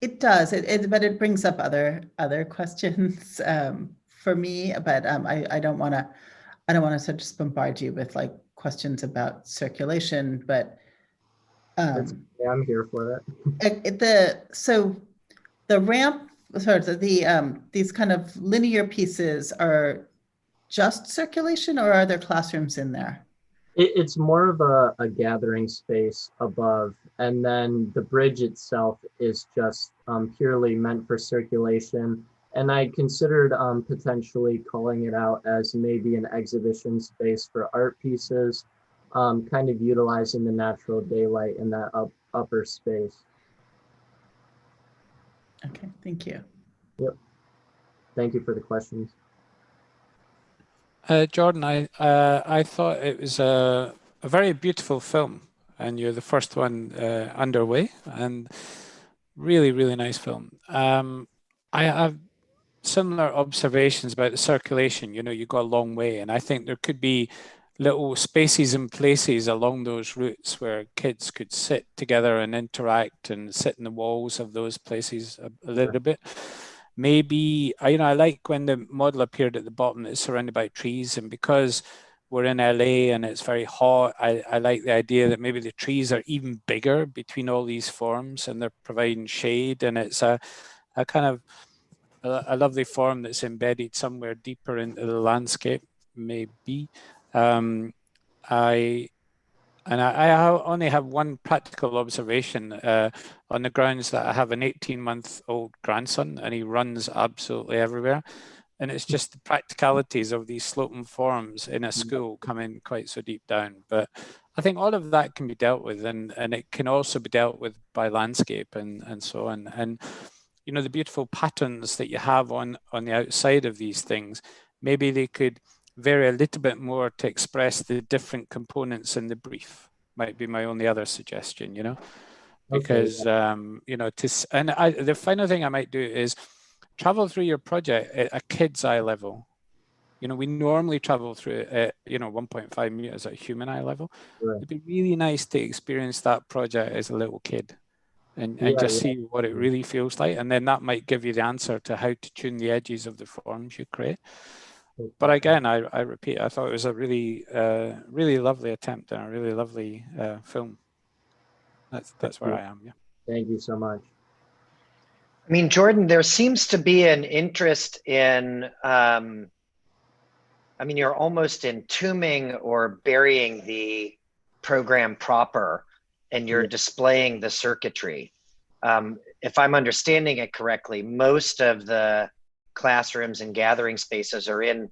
It does, but it brings up other questions for me. But I don't want to sort of just bombard you with like questions about circulation. But Yeah, I'm here for that. so the ramp, sorry, these kind of linear pieces are just circulation, or are there classrooms in there? It's more of a gathering space above, and then the bridge itself is just purely meant for circulation. And I considered potentially calling it out as maybe an exhibition space for art pieces, kind of utilizing the natural daylight in that upper space. Okay, thank you. Yep. Thank you for the questions. Jordan, I thought it was a very beautiful film, and you're the first one underway, and really, really nice film. I have similar observations about the circulation. You know, you go a long way, and I think there could be little spaces and places along those routes where kids could sit together and interact and sit in the walls of those places a little bit. Maybe, I like when the model appeared at the bottom, it's surrounded by trees, and because we're in LA and it's very hot, I like the idea that maybe the trees are even bigger between all these forms and they're providing shade, and it's a kind of a lovely form that's embedded somewhere deeper into the landscape, maybe. Um, I I only have one practical observation on the grounds that I have an 18-month-old grandson and he runs absolutely everywhere. And it's just the practicalities of these sloping forms in a school coming quite so deep down. But I think all of that can be dealt with, and it can also be dealt with by landscape and so on. And the beautiful patterns that you have on the outside of these things, maybe they could vary a little bit more to express the different components in the brief. Might be my only other suggestion, because the final thing I might do is travel through your project at a kid's eye level. We normally travel through it at 1.5 meters at human eye level. Right. It'd be really nice to experience that project as a little kid and Yeah, just yeah. see what it really feels like. And then that might give you the answer to how to tune the edges of the forms you create. But again, I repeat, I thought it was a really, really lovely attempt and a really lovely film. That's where I am. Yeah. Thank you so much. I mean, Jordan, there seems to be an interest in, you're almost entombing or burying the program proper, and you're displaying the circuitry. If I'm understanding it correctly, most of the classrooms and gathering spaces are in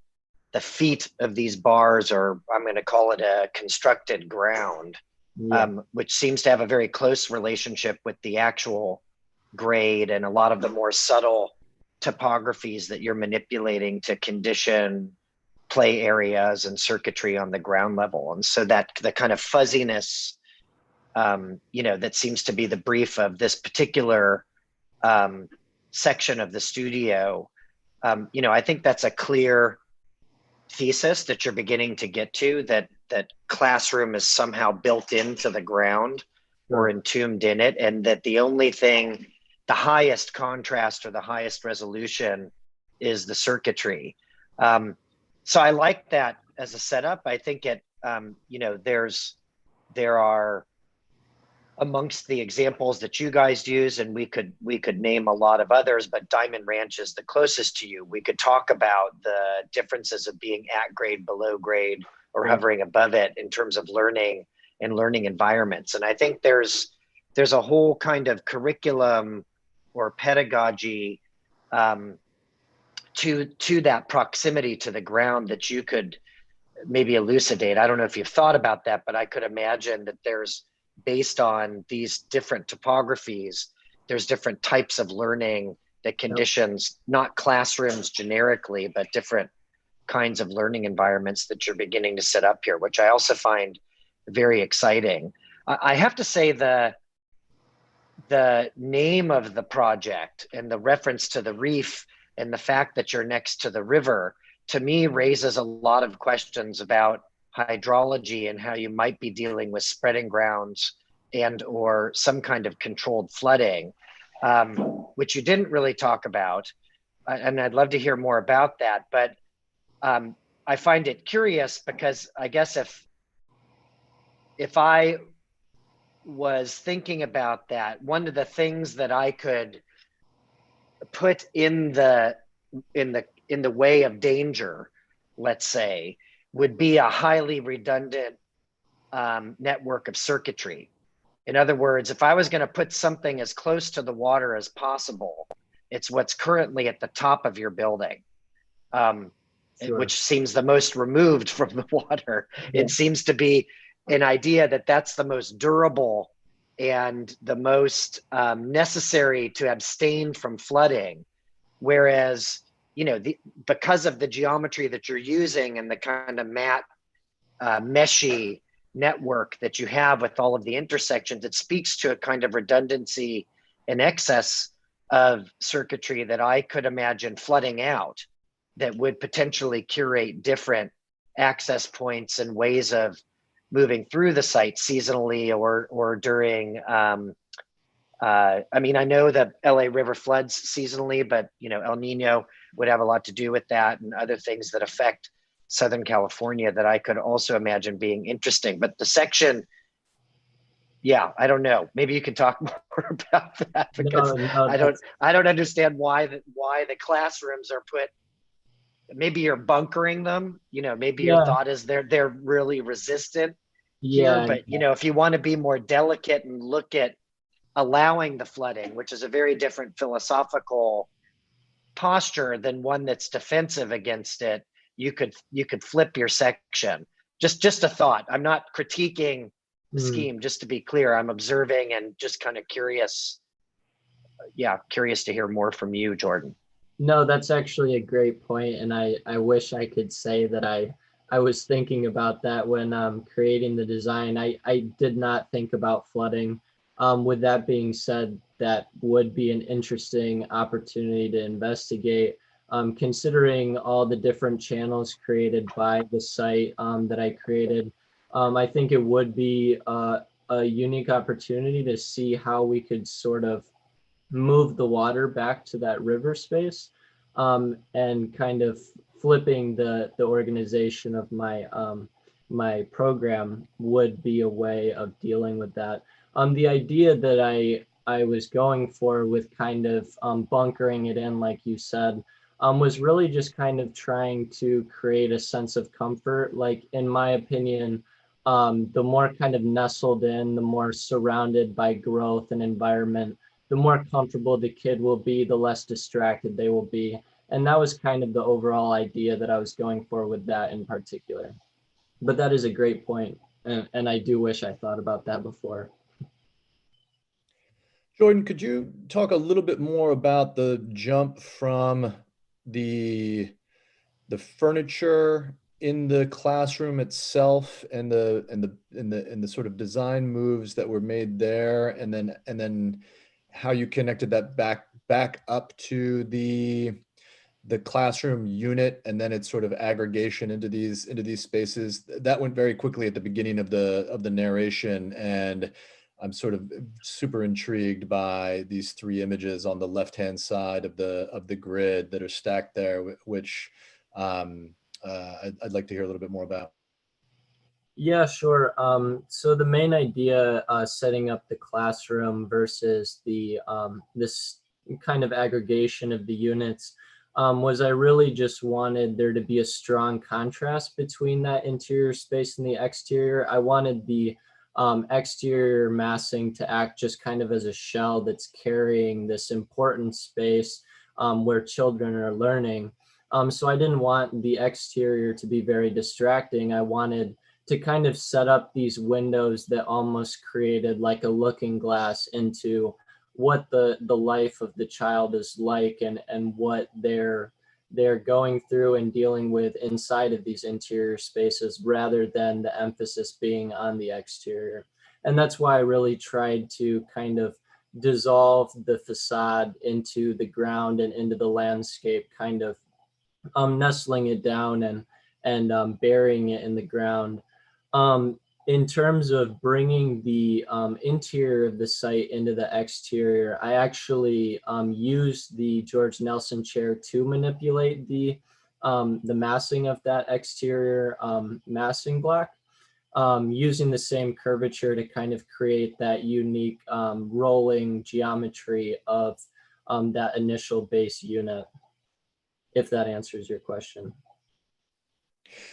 the feet of these bars, or I'm going to call it a constructed ground, which seems to have a very close relationship with the actual grade and a lot of the more subtle topographies that you're manipulating to condition play areas and circuitry on the ground level. And so that the kind of fuzziness, that seems to be the brief of this particular section of the studio. I think that's a clear thesis that you're beginning to get to, that ClassROOM is somehow built into the ground or entombed in it, and that the only thing, the highest contrast or the highest resolution, is the circuitry. So I like that as a setup. I think there are, amongst the examples that you guys use, and we could name a lot of others, but Diamond Ranch is the closest to you. We could talk about the differences of being at grade, below grade, or hovering above it in terms of learning and learning environments. And I think there's a whole kind of curriculum or pedagogy to that proximity to the ground that you could maybe elucidate. I don't know if you've thought about that, but I could imagine that there's, based on these different topographies, there's different types of learning that conditions, not classrooms generically, but different kinds of learning environments that you're beginning to set up here, which I also find very exciting. I have to say the name of the project and the reference to the reef and the fact that you're next to the river, to me, raises a lot of questions about hydrology and how you might be dealing with spreading grounds and or some kind of controlled flooding. which you didn't really talk about, and I'd love to hear more about that. But I find it curious because I guess if I was thinking about that, one of the things that I could put in the way of danger, let's say, would be a highly redundant network of circuitry. In other words, if I was going to put something as close to the water as possible, it's what's currently at the top of your building, which seems the most removed from the water. Yeah. It seems to be an idea that that's the most durable and the most necessary to abstain from flooding. Whereas, you know, because of the geometry that you're using and the kind of matte, meshy network that you have with all of the intersections, it speaks to a kind of redundancy and excess of circuitry that I could imagine flooding out that would potentially curate different access points and ways of moving through the site seasonally or during, I mean, I know that LA River floods seasonally, but you know, El Nino would have a lot to do with that and other things that affect Southern California that I could also imagine being interesting. But the section, yeah, I don't know. Maybe you can talk more about that because I don't understand why the classrooms are put. Maybe you're bunkering them. You know, maybe your thought is they're really resistant here. But you know, if you want to be more delicate and look at allowing the flooding, which is a very different philosophical posture than one that's defensive against it, you could flip your section. Just a thought. I'm not critiquing the scheme, just to be clear. I'm observing and just kind of curious. Yeah, curious to hear more from you, Jordan. No, that's actually a great point, and I wish I could say that I was thinking about that when creating the design. I did not think about flooding. With that being said, that would be an interesting opportunity to investigate. Considering all the different channels created by the site that I created, I think it would be a unique opportunity to see how we could sort of move the water back to that river space, and kind of flipping the organization of my my program would be a way of dealing with that. The idea that I was going for with kind of bunkering it in, like you said, was really just kind of trying to create a sense of comfort. Like, in my opinion, the more kind of nestled in, the more surrounded by growth and environment, the more comfortable the kid will be, the less distracted they will be. And that was kind of the overall idea that I was going for with that in particular. But that is a great point. And I do wish I thought about that before. Jordan, could you talk a little bit more about the jump from the furniture in the classroom itself and the sort of design moves that were made there, and then how you connected that back up to the classroom unit, and then its sort of aggregation into these spaces? That went very quickly at the beginning of the narration, and I'm sort of super intrigued by these three images on the left-hand side of the grid that are stacked there, which I'd like to hear a little bit more about. Yeah, sure. So the main idea setting up the classroom versus the this kind of aggregation of the units was I really just wanted there to be a strong contrast between that interior space and the exterior. I wanted the exterior massing to act just kind of as a shell that's carrying this important space where children are learning. So I didn't want the exterior to be very distracting. I wanted to kind of set up these windows that almost created like a looking glass into what the life of the child is like, and what they're going through and dealing with inside of these interior spaces, rather than the emphasis being on the exterior. And that's why I really tried to kind of dissolve the facade into the ground and into the landscape, kind of nestling it down and burying it in the ground. in terms of bringing the interior of the site into the exterior, I actually used the George Nelson chair to manipulate the massing of that exterior massing block, using the same curvature to kind of create that unique rolling geometry of that initial base unit, if that answers your question.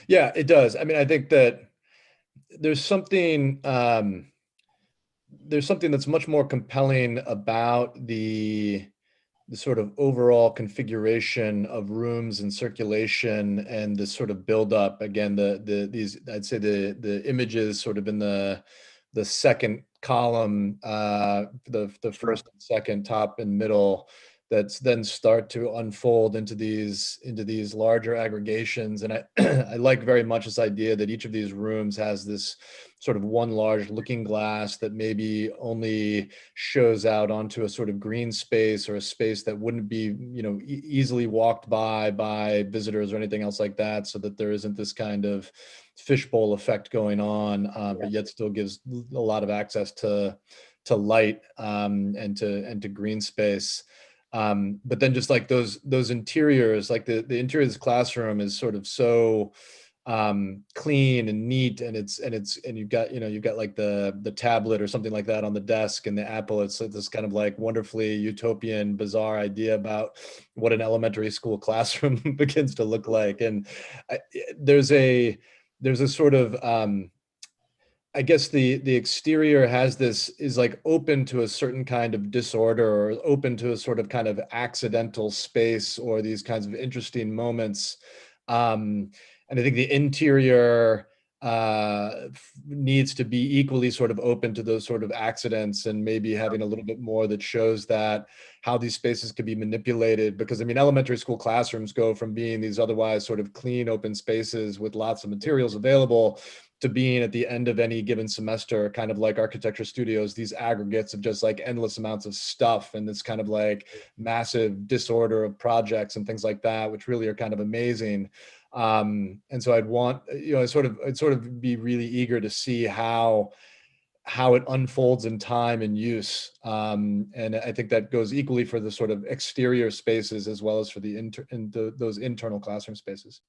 Yeah, it does. I mean, I think that there's something that's much more compelling about the sort of overall configuration of rooms and circulation and the sort of buildup. Again, these I'd say the images sort of in the second column, the first and second, top and middle, that's then start to unfold into these larger aggregations. And I I like very much this idea that each of these rooms has this sort of one large looking glass that maybe only shows out onto a sort of green space or a space that wouldn't be, you know, easily walked by visitors or anything else like that, so that there isn't this kind of fishbowl effect going on, but yet still gives a lot of access to light and to green space. But then just like those interiors, like the interior of this classroom is sort of so clean and neat, and you've got like the tablet or something like that on the desk, and the apple. It's this kind of like wonderfully utopian, bizarre idea about what an elementary school classroom begins to look like. And there's a sort of I guess the exterior is like open to a certain kind of disorder, or open to a sort of kind of accidental space, or these kinds of interesting moments. And I think the interior needs to be equally sort of open to those sort of accidents, and maybe having a little bit more that shows that how these spaces could be manipulated. Because I mean, elementary school classrooms go from being these otherwise sort of clean, open spaces with lots of materials available, to being at the end of any given semester, kind of like architecture studios, these aggregates of just like endless amounts of stuff, and this kind of like massive disorder of projects and things like that, which really are kind of amazing. And so I'd want, you know, I'd sort of be really eager to see how it unfolds in time and use. And I think that goes equally for the sort of exterior spaces as well as for those internal classroom spaces.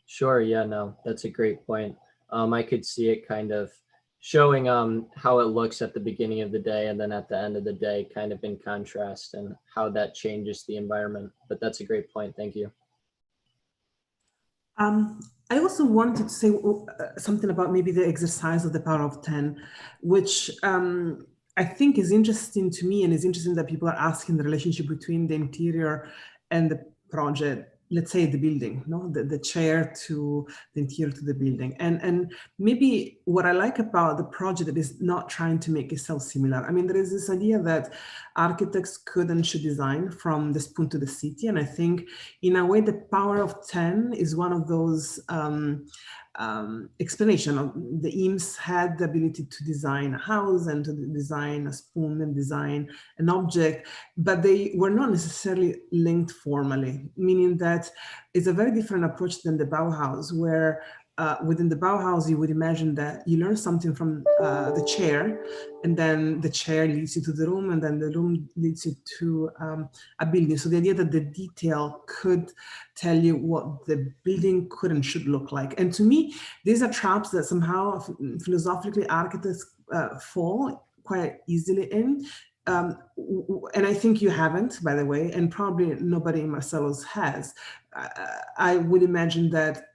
Sure, yeah, no, that's a great point. I could see it kind of showing how it looks at the beginning of the day, and then at the end of the day, kind of in contrast, and how that changes the environment. But that's a great point. Thank you. I also wanted to say something about maybe the exercise of the power of 10, which I think is interesting to me, and is interesting that people are asking the relationship between the interior and the project. Let's say the building, no, the chair to the interior to the building. And maybe what I like about the project is not trying to make itself similar. I mean, there is this idea that architects could and should design from the spoon to the city. And I think in a way, the power of 10 is one of those explanation of the Eames had the ability to design a house and to design a spoon and design an object, but they were not necessarily linked formally, meaning that it's a very different approach than the Bauhaus, where within the Bauhaus, you would imagine that you learn something from the chair, and then the chair leads you to the room, and then the room leads you to a building. So the idea that the detail could tell you what the building could and should look like. And to me, these are traps that somehow philosophically architects fall quite easily in. And I think you haven't, by the way, and probably nobody in Marcelo's has. I would imagine that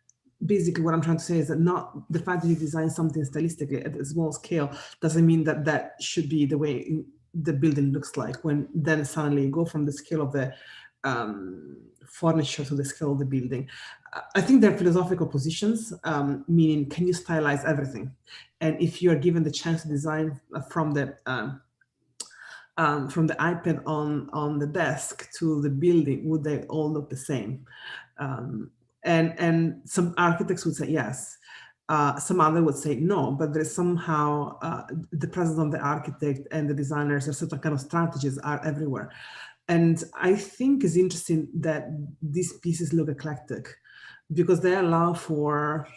basically what I'm trying to say is that not the fact that you design something stylistically at a small scale doesn't mean that that should be the way the building looks like, when then suddenly you go from the scale of the furniture to the scale of the building. I think they're philosophical positions, meaning can you stylize everything? And if you are given the chance to design from the iPad on the desk to the building, would they all look the same? And some architects would say yes. Some other would say no, but there's somehow the presence of the architect and the designers, or certain kind of strategies are everywhere. And I think it's interesting that these pieces look eclectic, because they allow for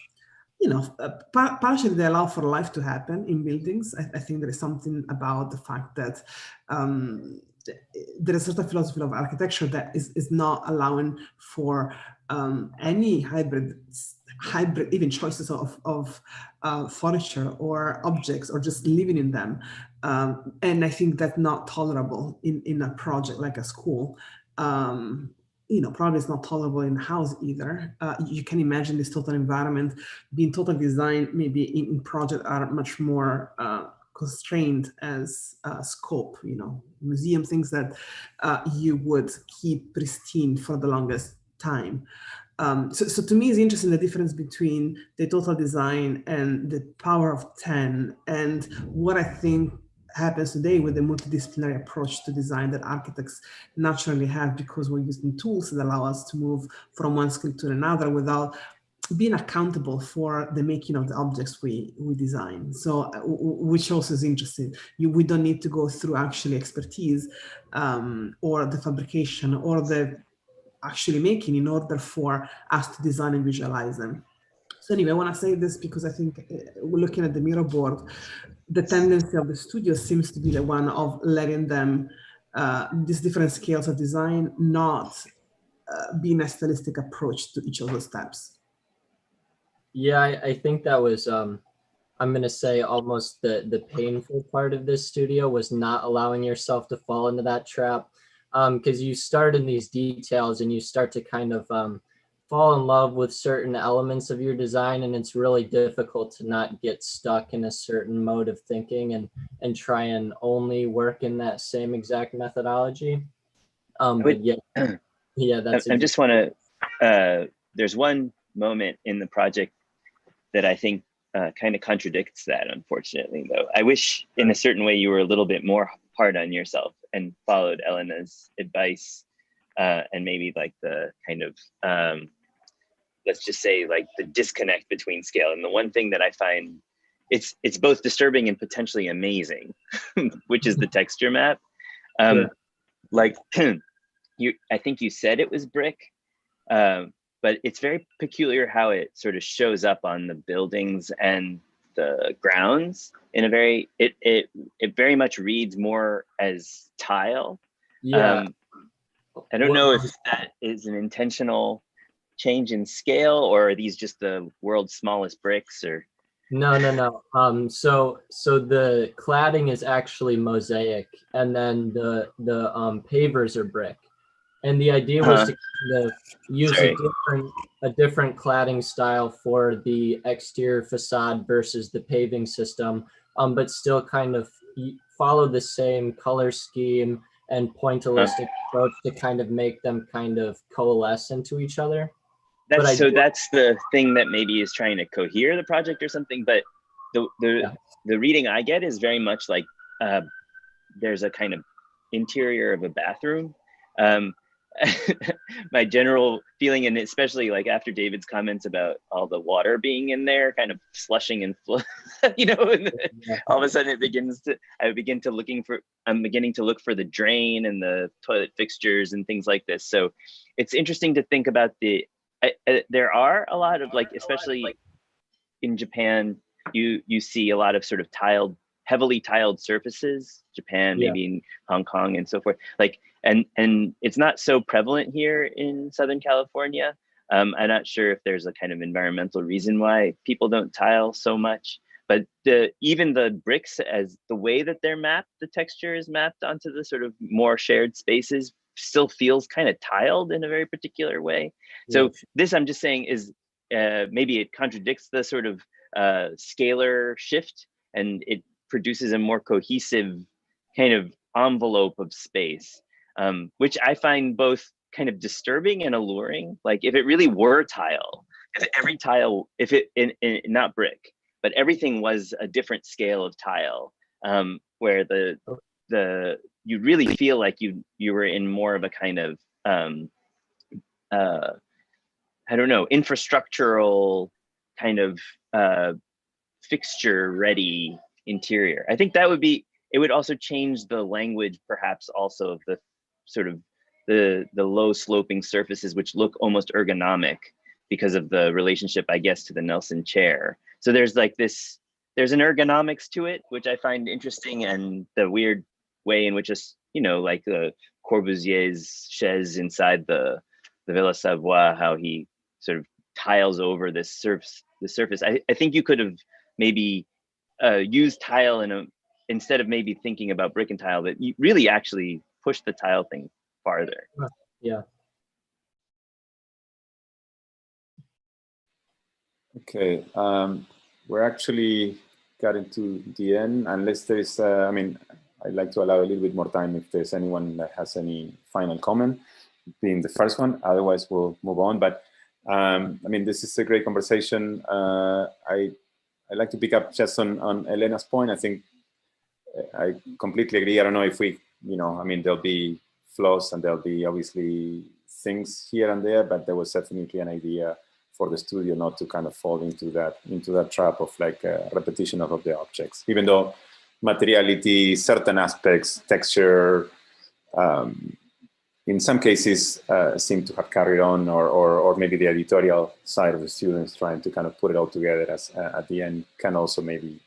partially they allow for life to happen in buildings. I think there is something about the fact that there is a certain philosophy of architecture that is not allowing for any hybrid even choices of furniture or objects or just living in them. And I think that's not tolerable in a project like a school. Probably it's not tolerable in a house either. You can imagine this total environment being totally designed, maybe in projects are much more constrained as scope, museum, things that you would keep pristine for the longest time. So to me, it's interesting the difference between the total design and the power of 10 and what I think happens today with the multidisciplinary approach to design that architects naturally have, because we're using tools that allow us to move from one skill to another without being accountable for the making of the objects we design. So which also is interesting. We don't need to go through actually expertise or the fabrication or the actually making in order for us to design and visualize them. So anyway, I want to say this because I think we're looking at the mirror board. The tendency of the studio seems to be the one of letting them, these different scales of design, not being a stylistic approach to each of those steps. Yeah, I think that was, I'm going to say almost the painful part of this studio was not allowing yourself to fall into that trap. Because you start in these details and you start to kind of fall in love with certain elements of your design, and it's really difficult to not get stuck in a certain mode of thinking and try and only work in that same exact methodology. But yeah, that's. I just want to. There's one moment in the project that I think kind of contradicts that. Unfortunately, though, I wish in a certain way you were a little bit more hard on yourself and followed Elena's advice, and maybe like the kind of let's just say like the disconnect between scale. And the one thing that I find it's both disturbing and potentially amazing, which is the texture map. Like I think you said it was brick, but it's very peculiar how it sort of shows up on the buildings and the grounds in a very, it very much reads more as tile. Yeah. I don't know if that is an intentional change in scale, or are these just the world's smallest bricks, or? No. So the cladding is actually mosaic, and then the pavers are brick. And the idea was to kind of use a different cladding style for the exterior facade versus the paving system, but still kind of follow the same color scheme and pointillistic approach to kind of make them kind of coalesce into each other. That's the thing that maybe is trying to cohere the project or something. But the reading I get is very much like there's a kind of interior of a bathroom. My general feeling, and especially like after David's comments about all the water being in there, kind of slushing and all of a sudden I'm beginning to look for the drain and the toilet fixtures and things like this. So it's interesting to think about there are a lot of, like, especially in Japan, you see a lot of sort of heavily tiled surfaces, Japan, maybe in Hong Kong and so forth. Like, and it's not so prevalent here in Southern California. I'm not sure if there's a kind of environmental reason why people don't tile so much, but even the bricks, as the way that they're mapped, the texture is mapped onto the sort of more shared spaces, still feels kind of tiled in a very particular way. So this, I'm just saying, is maybe it contradicts the sort of scalar shift, and it produces a more cohesive kind of envelope of space, which I find both kind of disturbing and alluring. Like, if it really were tile, if every tile, if it not brick, but everything was a different scale of tile, where you really feel like you were in more of a kind of I don't know, infrastructural kind of fixture ready interior. I think it would also change the language, perhaps also, of the sort of the low sloping surfaces, which look almost ergonomic, because of the relationship, I guess, to the Nelson chair. So there's like this, there's an ergonomics to it, which I find interesting, and the weird way in which, like the Corbusier's chaise inside the Villa Savoie, how he sort of tiles over this surface. I think you could have maybe used tile instead of maybe thinking about brick and tile, but you really actually push the tile thing farther. Yeah. Okay, we're actually getting to the end, unless there is, I'd like to allow a little bit more time if there's anyone that has any final comment, being the first one, otherwise we'll move on. But this is a great conversation. I'd like to pick up just on Elena's point. I think I completely agree. I don't know if we, there'll be flaws and there'll be obviously things here and there, but there was definitely an idea for the studio not to kind of fall into that trap of like repetition of the objects, even though materiality, certain aspects, texture, in some cases seem to have carried on, or maybe the editorial side of the students trying to kind of put it all together as at the end can also maybe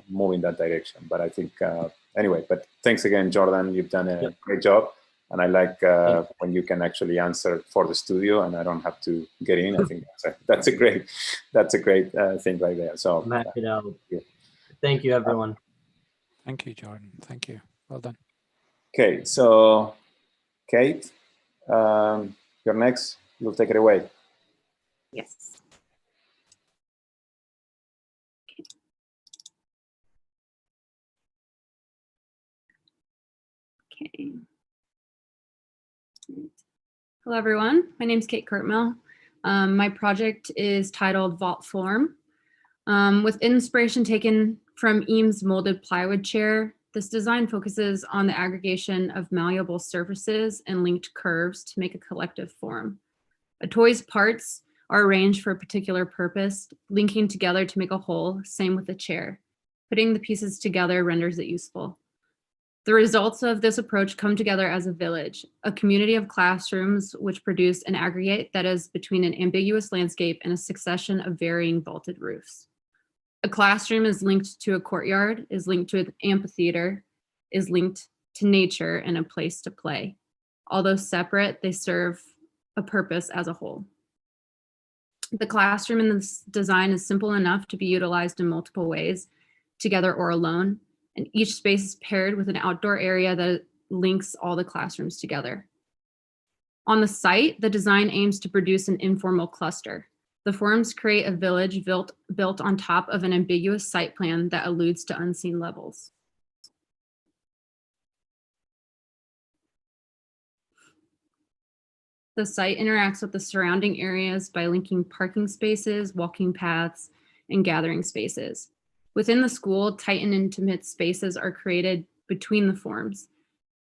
move in that direction. But I think, anyway, but thanks again, Jordan, you've done a great job. And I like when you can actually answer for the studio and I don't have to get in. I think that's a great thing right there. So I'm happy to help. Thank you, everyone. Thank you, Jordan. Thank you. Well done. Okay, so Kate, you're next. You'll take it away. Yes. Okay. Hello, everyone. My name is Kate Cartmell. My project is titled Vault Form. With inspiration taken from Eames' molded plywood chair, this design focuses on the aggregation of malleable surfaces and linked curves to make a collective form. A toy's parts are arranged for a particular purpose, linking together to make a whole, same with the chair. Putting the pieces together renders it useful. The results of this approach come together as a village, a community of classrooms which produce an aggregate that is between an ambiguous landscape and a succession of varying vaulted roofs. A classroom is linked to a courtyard, is linked to an amphitheater, is linked to nature and a place to play. Although separate, they serve a purpose as a whole. The classroom in this design is simple enough to be utilized in multiple ways, together or alone, and each space is paired with an outdoor area that links all the classrooms together. On the site, the design aims to produce an informal cluster. The forms create a village built on top of an ambiguous site plan that alludes to unseen levels. The site interacts with the surrounding areas by linking parking spaces, walking paths, and gathering spaces. Within the school, tight and intimate spaces are created between the forms.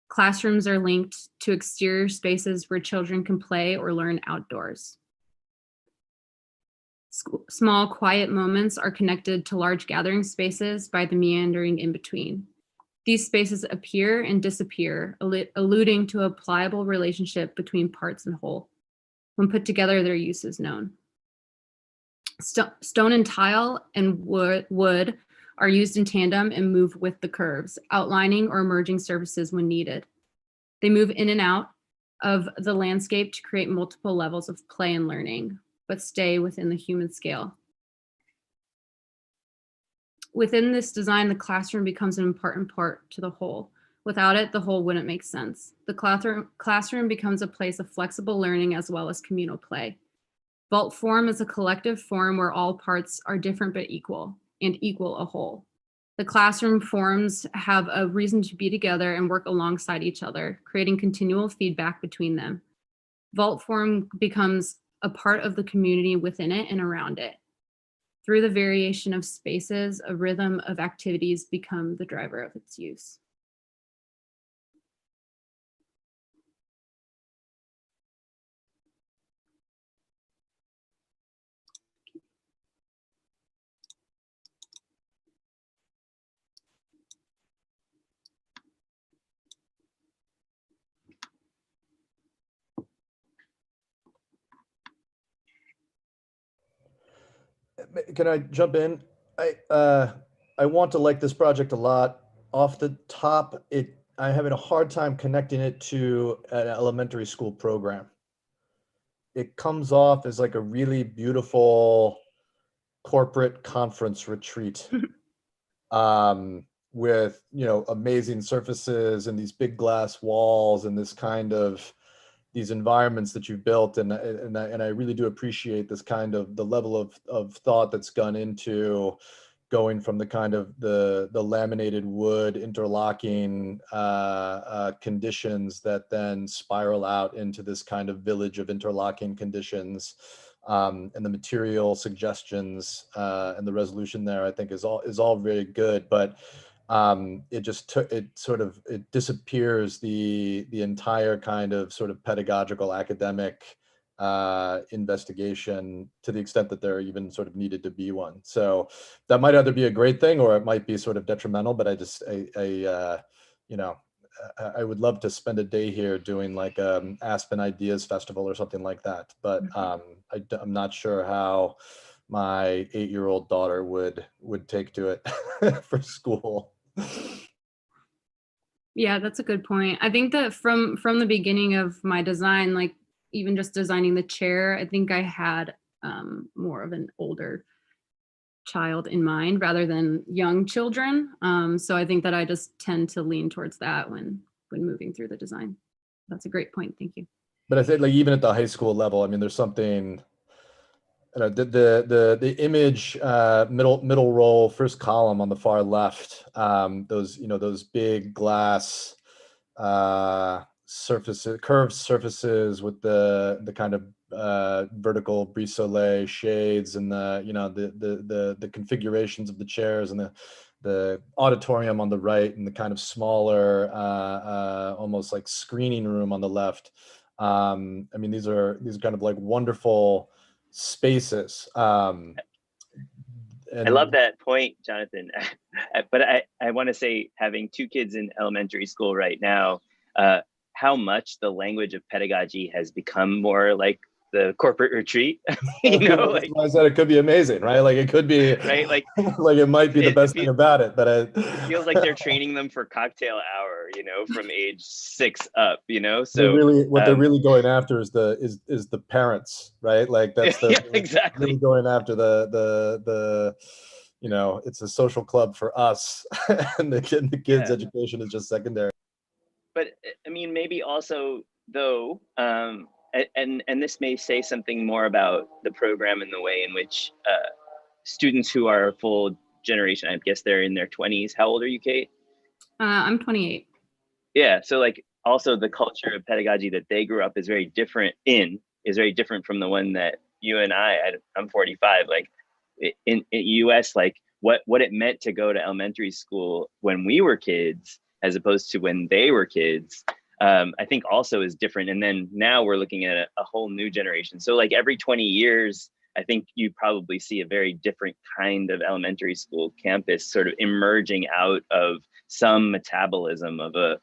Classrooms are linked to exterior spaces where children can play or learn outdoors. Small, quiet moments are connected to large gathering spaces by the meandering in between. These spaces appear and disappear, alluding to a pliable relationship between parts and whole. When put together, their use is known. Stone and tile and wood are used in tandem and move with the curves, outlining or merging surfaces when needed. They move in and out of the landscape to create multiple levels of play and learning, but stay within the human scale. Within this design, the classroom becomes an important part to the whole. Without it, the whole wouldn't make sense. The classroom becomes a place of flexible learning as well as communal play. Vault form is a collective form where all parts are different but equal, and equal a whole. The classroom forms have a reason to be together and work alongside each other, creating continual feedback between them. Vault form becomes a part of the community within it and around it. Through the variation of spaces, a rhythm of activities become the driver of its use. can I jump in? I want to like this project a lot. Off the top, I'm having a hard time connecting it to an elementary school program. It comes off as like a really beautiful corporate conference retreat, with, you know, amazing surfaces and these big glass walls and this kind of these environments that you've built, and I really do appreciate this kind of the level of thought that's gone into going from the kind of the laminated wood interlocking conditions that then spiral out into this kind of village of interlocking conditions, and the material suggestions and the resolution there, I think is all very good, but it disappears the entire kind of sort of pedagogical academic investigation to the extent that there even sort of needed to be one. So that might either be a great thing or it might be sort of detrimental, but I would love to spend a day here doing like Aspen Ideas Festival or something like that. But I'm not sure how my 8-year-old daughter would take to it for school. Yeah, that's a good point. I think that from the beginning of my design, like even just designing the chair, I think I had more of an older child in mind rather than young children. So I think that I just tend to lean towards that when moving through the design. That's a great point. Thank you. But I think like even at the high school level, I mean, there's something. The image, middle row, first column on the far left, those big glass surfaces, curved surfaces with the kind of vertical brise-soleil shades, and the configurations of the chairs, and the auditorium on the right, and the kind of smaller, almost like screening room on the left. I mean, these are kind of like wonderful spaces. And I love that point, Jonathan. But I want to say, having 2 kids in elementary school right now, how much the language of pedagogy has become more like the corporate retreat. Like, I said it could be amazing, right? Like it could be, right? Like it might be the best thing about it, but it feels like they're training them for cocktail hour, from age 6 up, So what they're really going after is the parents, right? Like that's exactly really going after the it's a social club for us, and the kids' education is just secondary. But I mean, maybe also though, and this may say something more about the program and the way in which students who are a full generation, I guess they're in their 20s. How old are you, Kate? I'm 28. Yeah, so like also the culture of pedagogy that they grew up is very different from the one that you and I'm 45. Like in US, like what it meant to go to elementary school when we were kids as opposed to when they were kids, I think also is different. And then now we're looking at a whole new generation. So like every 20 years, I think you probably see a very different kind of elementary school campus sort of emerging out of some metabolism of a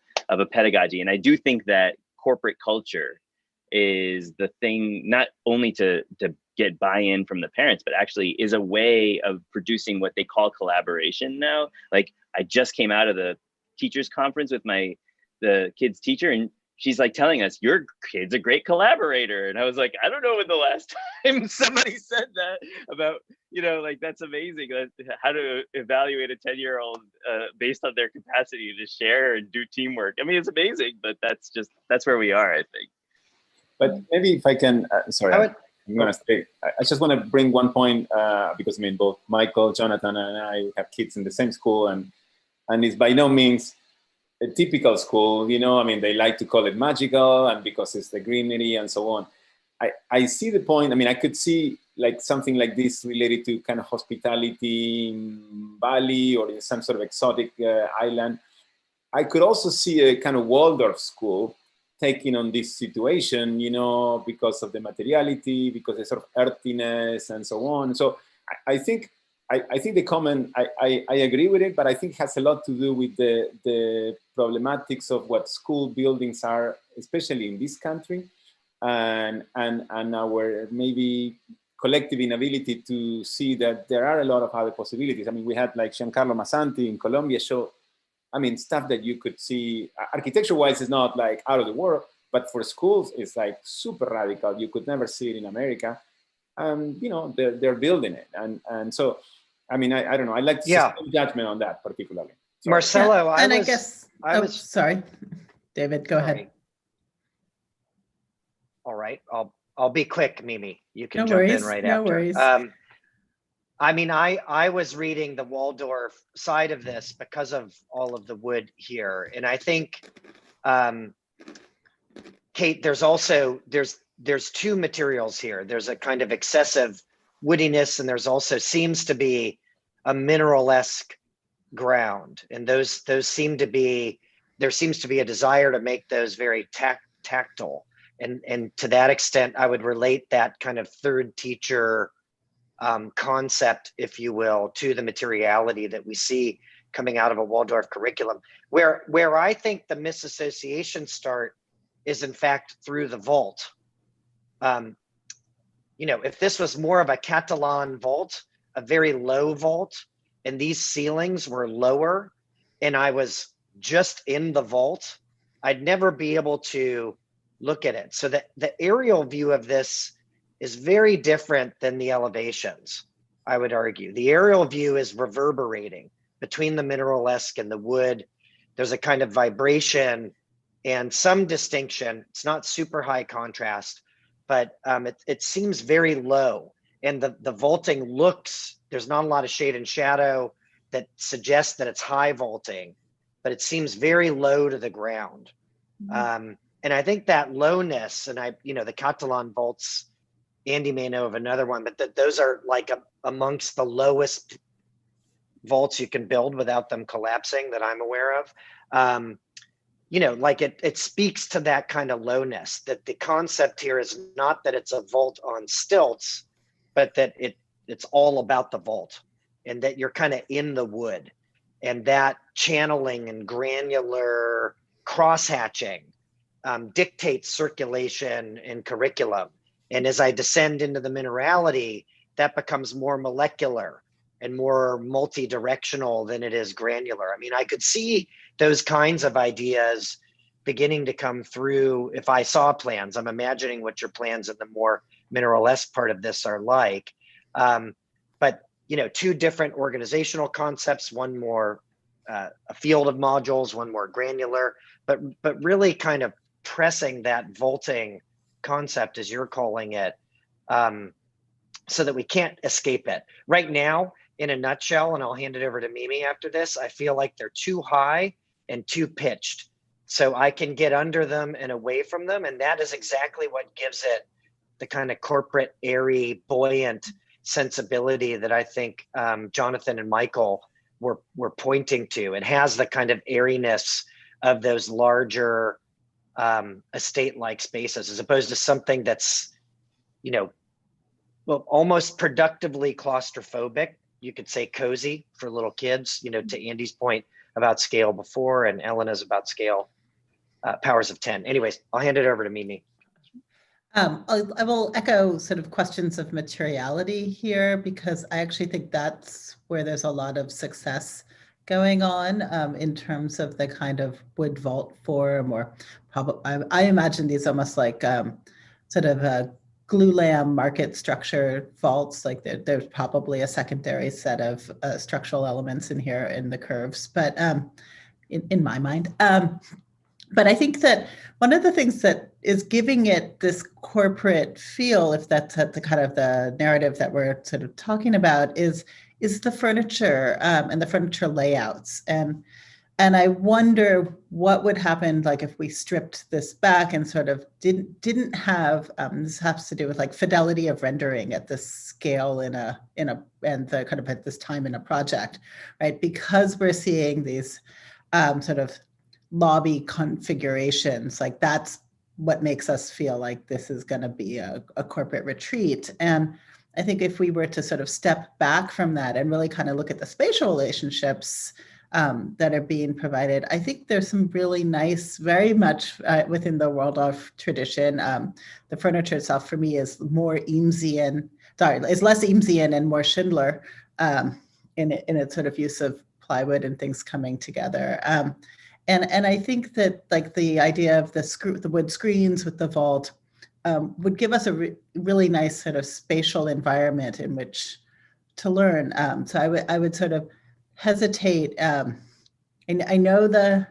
pedagogy. And I do think that corporate culture is the thing, not only to get buy-in from the parents, but actually is a way of producing what they call collaboration now. Like I just came out of the teachers conference with the kids teacher, and she's like telling us, your kid's a great collaborator. And I was like, I don't know when the last time somebody said that about, like that's amazing. How to evaluate a 10-year-old based on their capacity to share and do teamwork. I mean, it's amazing, but that's where we are, I think. But maybe if I can, sorry, I'm gonna stay. I just want to bring one point because I mean, both Michael, Jonathan, and I have kids in the same school, and it's by no means a typical school, I mean, they like to call it magical, and because it's the greenery and so on. I see the point. I mean, I could see like something like this related to kind of hospitality in Bali or in some sort of exotic island. I could also see a kind of Waldorf school taking on this situation, because of the materiality, because the sort of earthiness and so on. So I think the comment, I agree with it, but I think it has a lot to do with the problematics of what school buildings are, especially in this country, and our maybe collective inability to see that there are a lot of other possibilities. I mean, we had like Giancarlo Massanti in Colombia show, I mean, stuff that you could see architecture-wise is not like out of the world, but for schools, it's like super radical. You could never see it in America. You know, they're building it. And so, I mean, I don't know. I like to suspend judgment on that particularly. Sorry. Marcelo, I was sorry, David, go ahead. All right, I'll be quick, Mimi. You can no jump worries, in right no after. Worries. I mean, I was reading the Waldorf side of this because of all of the wood here, and I think, Kate, there's two materials here. There's a kind of excessive woodiness, and there's also seems to be a mineral-esque ground, and those seem to be, there seems to be a desire to make those very tactile, and to that extent, I would relate that kind of third teacher concept, if you will, to the materiality that we see coming out of a Waldorf curriculum. Where I think the misassociations start is in fact through the vault. You know, if this was more of a Catalan vault, a very low vault, and these ceilings were lower, and I was just in the vault, I'd never be able to look at it. So that the aerial view of this is very different than the elevations, I would argue. The aerial view is reverberating between the mineral-esque and the wood. There's a kind of vibration and some distinction. It's not super high contrast, but it seems very low. And the vaulting looks, there's not a lot of shade and shadow that suggests that it's high vaulting, but it seems very low to the ground. And I think that lowness, and the Catalan vaults, Andy may know of another one, but those are like amongst the lowest vaults you can build without them collapsing that I'm aware of. You know, like it speaks to that kind of lowness, that the concept here is not that it's a vault on stilts, but that it's all about the vault, and that you're kind of in the wood, and that channeling and granular cross-hatching dictates circulation and curriculum. And as I descend into the minerality, that becomes more molecular and more multi-directional than it is granular. I mean, I could see those kinds of ideas beginning to come through if I saw plans. I'm imagining what your plans in the more mineral-esque part of this are like. But, you know, two different organizational concepts, one more a field of modules, one more granular, but really kind of pressing that vaulting concept, as you're calling it, so that we can't escape it. Right now, in a nutshell, and I'll hand it over to Mimi after this, I feel like they're too high and too pitched. So I can get under them and away from them. And that is exactly what gives it the kind of corporate, airy, buoyant sensibility that I think Jonathan and Michael were pointing to. It has the kind of airiness of those larger estate-like spaces, as opposed to something that's, you know, well, almost productively claustrophobic. You could say cozy for little kids, you know, to Andy's point about scale before, and Elena's about scale, powers of 10. Anyways, I'll hand it over to Mimi. I will echo sort of questions of materiality here, because I actually think that's where there's a lot of success going on in terms of the kind of wood vault form, or probably, I imagine these almost like sort of a glulam market structure vaults, like there's probably a secondary set of structural elements in here in the curves, but in my mind. But I think that one of the things that is giving it this corporate feel, if that's the kind of the narrative that we're sort of talking about, is the furniture and the furniture layouts. And I wonder what would happen, like, if we stripped this back and sort of didn't have this has to do with like fidelity of rendering at this scale and the kind of at this time in a project, right? Because we're seeing these sort of lobby configurations, like that's what makes us feel like this is going to be a corporate retreat. And I think if we were to sort of step back from that and really kind of look at the spatial relationships that are being provided, I think there's some really nice, very much within the Waldorf tradition. The furniture itself for me is more Eamesian, is less Eamesian and more Schindler in its sort of use of plywood and things coming together. And I think that like the idea of the wood screens with the vault would give us a really nice sort of spatial environment in which to learn. So I would sort of hesitate. And I know the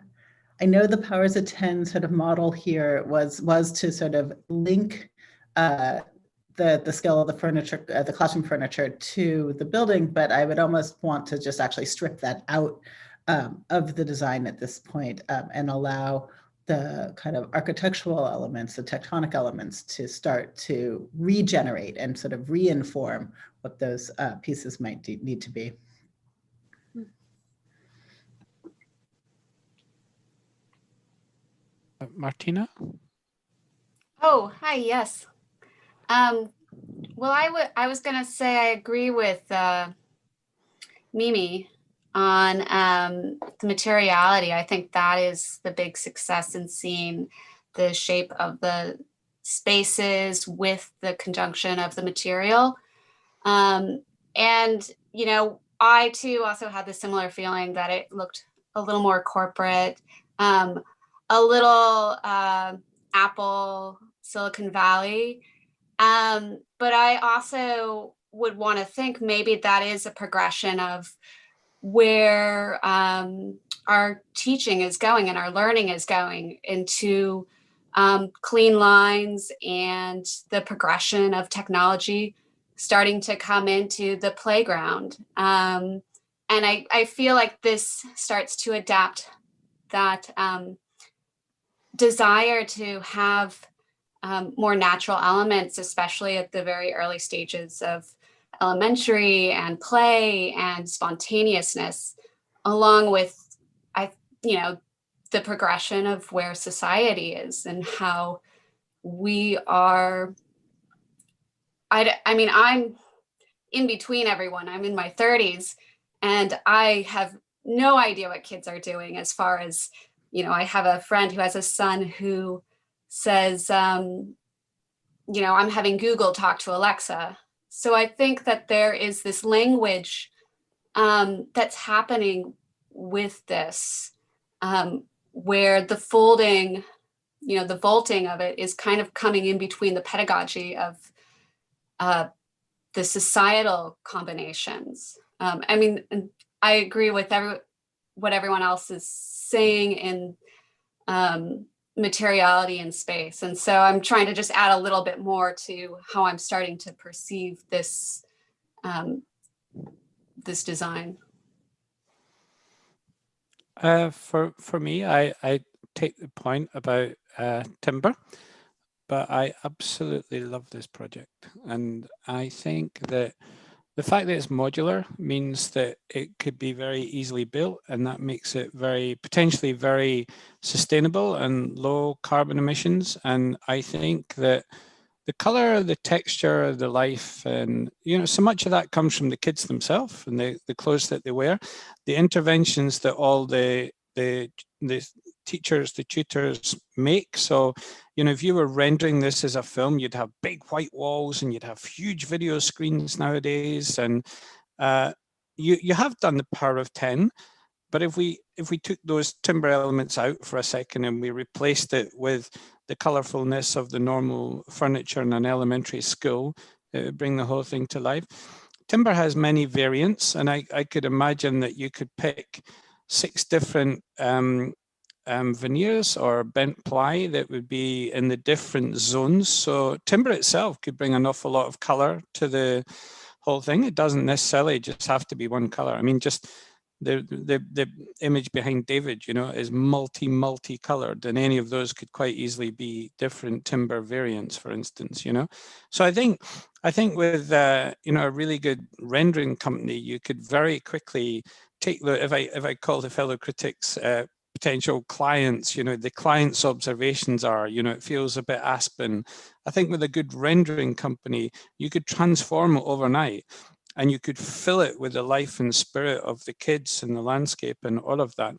powers of 10 sort of model here was to sort of link the scale of the furniture, the classroom furniture to the building, but I would almost want to just actually strip that out of the design at this point and allow the kind of architectural elements, the tectonic elements to start to regenerate and sort of reinform what those pieces might need to be. Martina? Oh, hi, yes. Well, I was going to say I agree with Mimi on the materiality. I think that is the big success in seeing the shape of the spaces with the conjunction of the material. And, you know, I too also had the similar feeling that it looked a little more corporate, a little Apple, Silicon Valley. But I also would want to think maybe that is a progression of where our teaching is going and our learning is going into clean lines and the progression of technology starting to come into the playground. And I feel like this starts to adapt that desire to have more natural elements, especially at the very early stages of elementary and play and spontaneousness, along with, the progression of where society is and how we are. I mean, I'm in between everyone. I'm in my 30s and I have no idea what kids are doing as far as, I have a friend who has a son who says, I'm having Google talk to Alexa. So I think that there is this language that's happening with this, where the folding, the vaulting of it is kind of coming in between the pedagogy of the societal combinations. I mean, I agree with what everyone else is saying in materiality and space. And so I'm trying to just add a little bit more to how I'm starting to perceive this, this design. For me, I take the point about timber, but I absolutely love this project. And I think that the fact that it's modular means that it could be very easily built, and that makes it potentially very sustainable and low carbon emissions. And I think that the color, the texture, the life, and so much of that comes from the kids themselves and the clothes that they wear, the interventions that all the teachers, the tutors make. So, if you were rendering this as a film, you'd have big white walls and you'd have huge video screens nowadays. And you have done the power of 10. But if we took those timber elements out for a second and we replaced it with the colorfulness of the normal furniture in an elementary school, it would bring the whole thing to life. Timber has many variants, and I could imagine that you could pick 6 different veneers or bent ply that would be in the different zones. So timber itself could bring an awful lot of color to the whole thing. It doesn't necessarily just have to be one color. I mean, just the image behind David, is multi-colored, and any of those could quite easily be different timber variants, for instance, So I think with a really good rendering company, you could very quickly take if I call the fellow critics potential clients, the client's observations are, it feels a bit Aspen. I think with a good rendering company, you could transform it overnight. And you could fill it with the life and spirit of the kids and the landscape and all of that.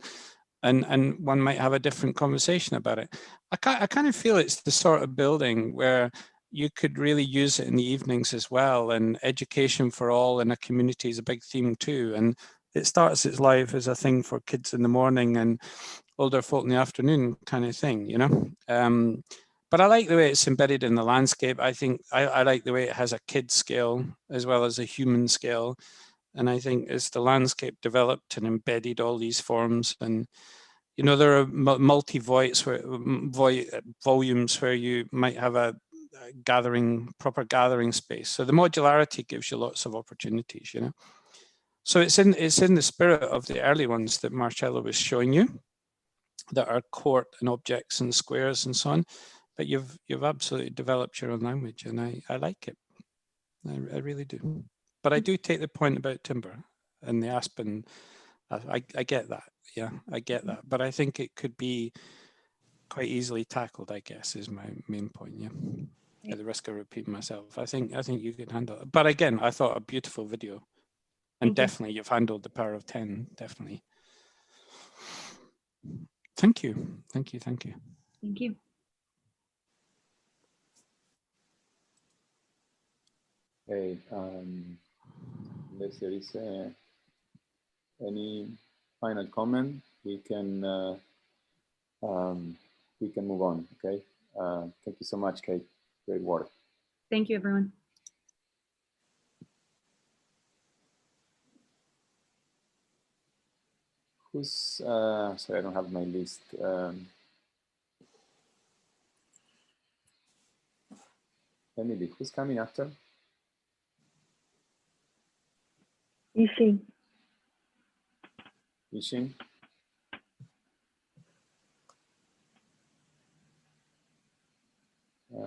And one might have a different conversation about it. I kind of feel it's the sort of building where, you could really use it in the evenings as well. And education for all in a community is a big theme too. And it starts its life as a thing for kids in the morning and older folk in the afternoon kind of thing, you know. But I like the way it's embedded in the landscape. I think I like the way it has a kid scale as well as a human scale. And I think as the landscape developed and embedded all these forms, and you know, there are multi-volumes where you might have a proper gathering space. So the modularity gives you lots of opportunities, you know. So it's in the spirit of the early ones that Marcelo was showing you, that are court and objects and squares and so on. But you've absolutely developed your own language, and I like it. I really do. But I do take the point about timber and the aspen. I get that. Yeah, I get that. But I think it could be quite easily tackled, I guess, is my main point. Yeah. At the risk of repeating myself, I think you can handle it. But again, I thought a beautiful video, and definitely you've handled the power of 10. Definitely. Thank you. Thank you. Thank you. Thank you. Hey, unless there is any final comment, we can move on. Okay. Thank you so much, Kate. Great work. Thank you, everyone. Who's sorry, I don't have my list. Emily, who's coming after? Yixin. Yixin?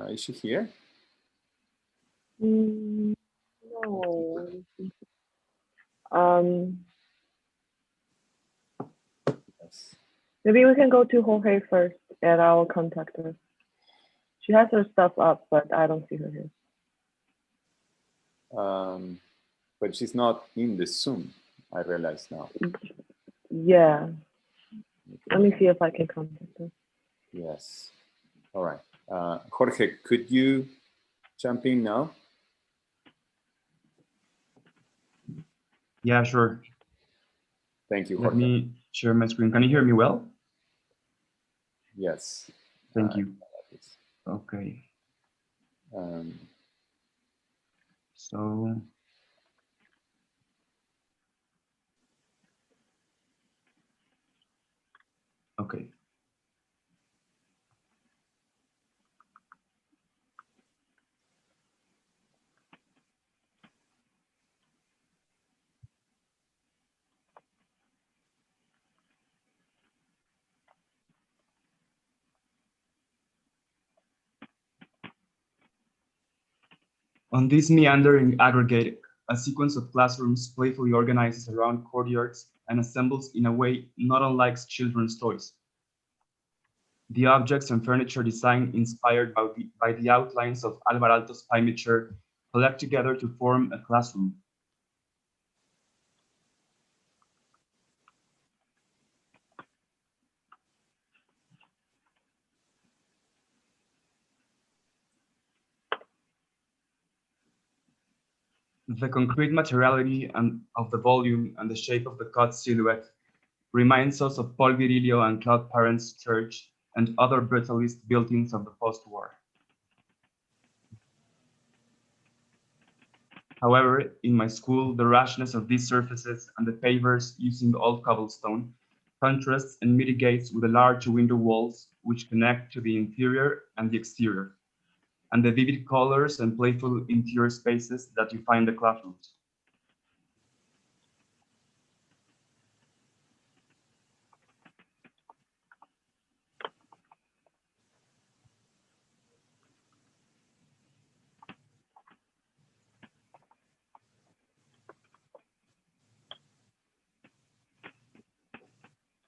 Is she here? No. Yes. Maybe we can go to Jorge first and I will contact her. She has her stuff up, but I don't see her here. But she's not in the Zoom, I realize now. Yeah. Let me see if I can contact her. Yes. All right. Jorge, could you jump in now? Yeah, sure. Thank you, Let Jorge. me share my screen. Can you hear me well? Yes. Thank you. Okay. So. Okay. On this meandering aggregate, a sequence of classrooms playfully organizes around courtyards and assembles in a way not unlike children's toys. The objects and furniture design inspired by the outlines of Alvaralto's pine chair collect together to form a classroom. The concrete materiality of the volume and the shape of the cut silhouette reminds us of Paul Virilio and Claude Parent's church and other brutalist buildings of the post-war. However, in my school, the rashness of these surfaces and the pavers using old cobblestone contrasts and mitigates with the large window walls which connect to the interior and the exterior, and the vivid colors and playful interior spaces that you find in the classrooms.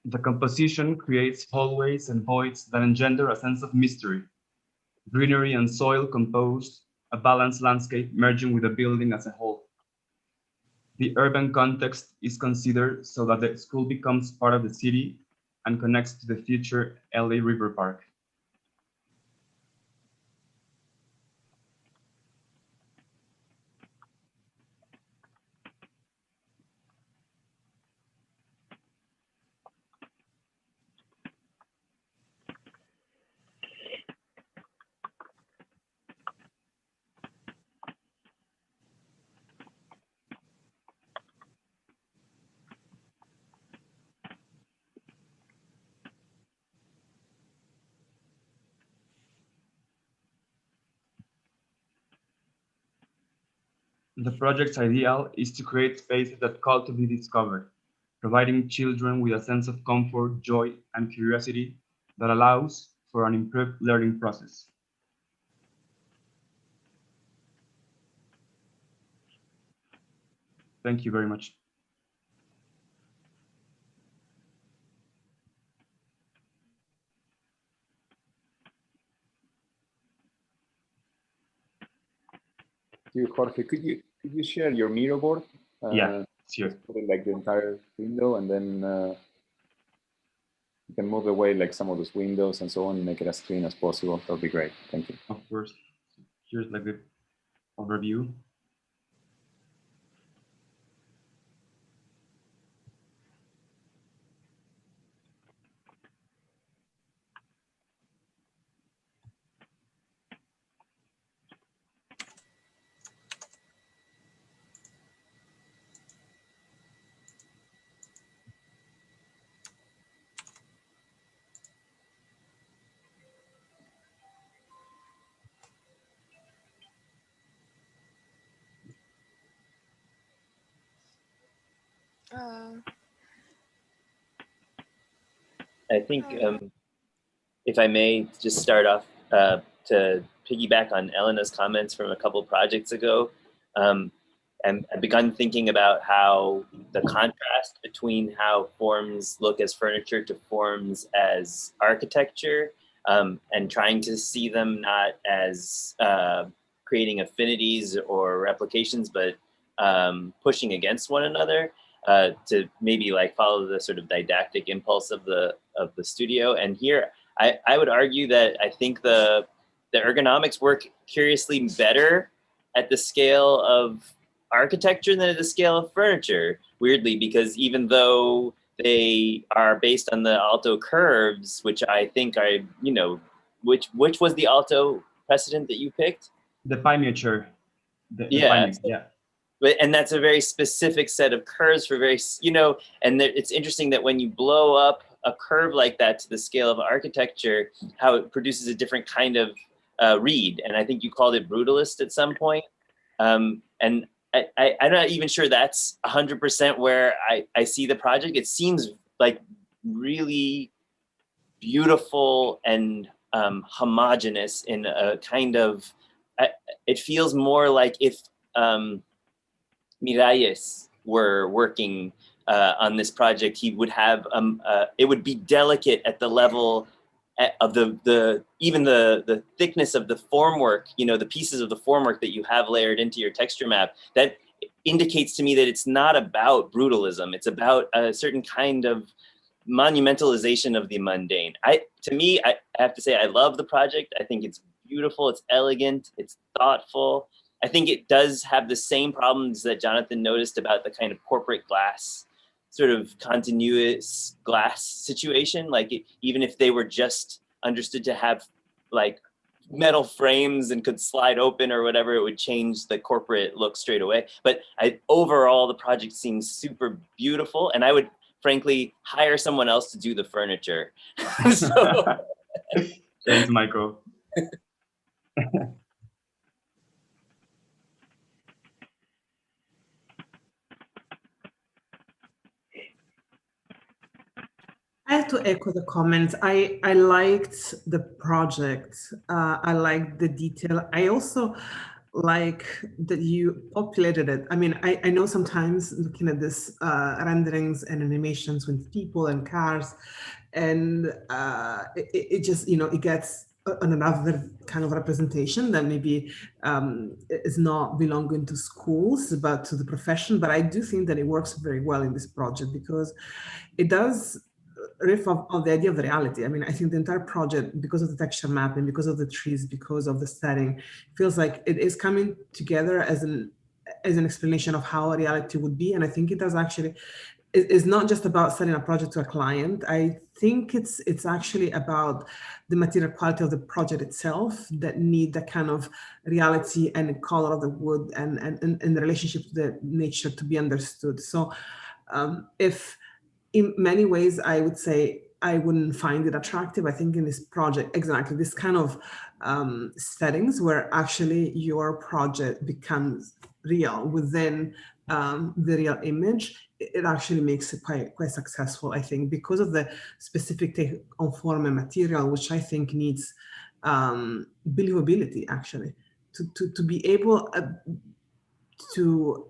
The composition creates hallways and voids that engender a sense of mystery. Greenery and soil compose a balanced landscape merging with the building as a whole. The urban context is considered so that the school becomes part of the city and connects to the future LA River Park. The project's ideal is to create spaces that call to be discovered, providing children with a sense of comfort, joy, and curiosity that allows for an improved learning process. Thank you very much. Jorge, could you share your mirror board? Yeah, sure. Put it like the entire window, and then you can move away like some of those windows and so on, and make it as clean as possible. That would be great. Thank you. Of course. Here's like the overview. I think if I may just start off to piggyback on Elena's comments from a couple projects ago, and I've begun thinking about how the contrast between how forms look as furniture to forms as architecture, and trying to see them not as creating affinities or replications, but pushing against one another. To maybe like follow the sort of didactic impulse of the studio. And here, I would argue that I think the ergonomics work curiously better at the scale of architecture than at the scale of furniture, weirdly, because even though they are based on the alto curves, which I think are, you know, which was the alto precedent that you picked? The Pioneer chair. Yeah. Yeah. And that's a very specific set of curves for very, you know, and it's interesting that when you blow up a curve like that to the scale of architecture, how it produces a different kind of read. And I think you called it brutalist at some point. And I'm not even sure that's 100% where I see the project. It seems like really beautiful and homogeneous in a kind of, it feels more like if, Miralles were working on this project, he would have it would be delicate at the level of even the thickness of the formwork, you know, the pieces of the formwork that you have layered into your texture map. That indicates to me that it's not about brutalism. It's about a certain kind of monumentalization of the mundane. To me, I have to say, I love the project. I think it's beautiful, it's elegant, it's thoughtful. I think it does have the same problems that Jonathan noticed about the kind of corporate glass, sort of continuous glass situation. Like even if they were just understood to have like metal frames and could slide open or whatever, it would change the corporate look straight away. But overall, the project seems super beautiful, and I would frankly hire someone else to do the furniture. Thanks, Michael. I have to echo the comments. I liked the project. I liked the detail. I also like that you populated it. I mean, I know sometimes looking at this renderings and animations with people and cars, and it just, you know, it gets another kind of representation that maybe is not belonging to schools, but to the profession. But I do think that it works very well in this project because it does riff of the idea of the reality. I mean, I think the entire project, because of the texture mapping, because of the trees, because of the setting, feels like it is coming together as an explanation of how a reality would be. And I think it does actually, it's not just about selling a project to a client. I think it's actually about the material quality of the project itself that need that kind of reality and the color of the wood and the relationship to the nature to be understood. So if in many ways, I would say I wouldn't find it attractive. I think in this project, exactly this kind of settings where actually your project becomes real within the real image, it actually makes it quite successful, I think, because of the specific take on form and material, which I think needs believability, actually, to be able to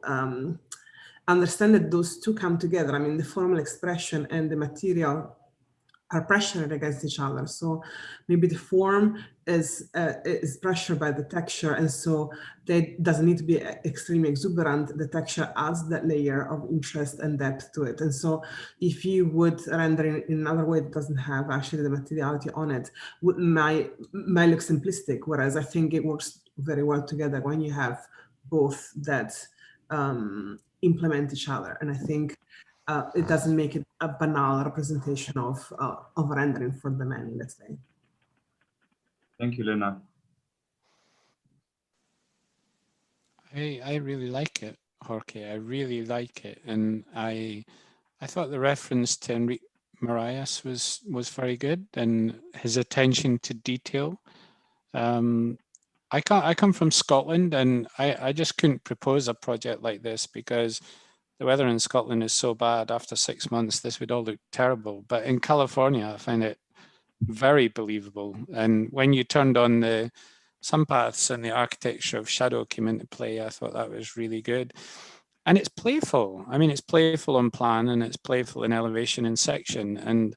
understand that those two come together. I mean, the formal expression and the material are pressured against each other. So maybe the form is pressured by the texture, and so that doesn't need to be extremely exuberant. The texture adds that layer of interest and depth to it. And so if you would render in another way that doesn't have actually the materiality on it, might look simplistic, whereas I think it works very well together when you have both that implement each other. And I think it doesn't make it a banal representation of rendering for the many, let's say. Thank you, Elena. I really like it, Jorge. I really like it, and I thought the reference to Enrique Marias was very good, and his attention to detail. I come from Scotland, and I just couldn't propose a project like this because the weather in Scotland is so bad. After 6 months, this would all look terrible. But in California, I find it very believable. And when you turned on the sun paths and the architecture of shadow came into play, I thought that was really good. And it's playful. I mean, it's playful on plan and it's playful in elevation and section. And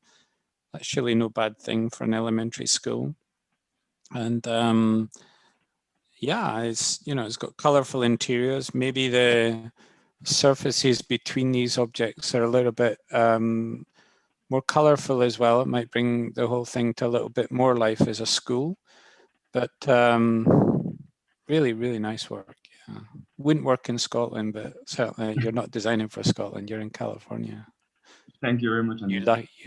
that's surely no bad thing for an elementary school. And yeah, it's got colorful interiors. Maybe the surfaces between these objects are a little bit more colorful as well. It might bring the whole thing to a little bit more life as a school, but really, really nice work. Yeah. Wouldn't work in Scotland, but certainly you're not designing for Scotland, you're in California. Thank you very much. You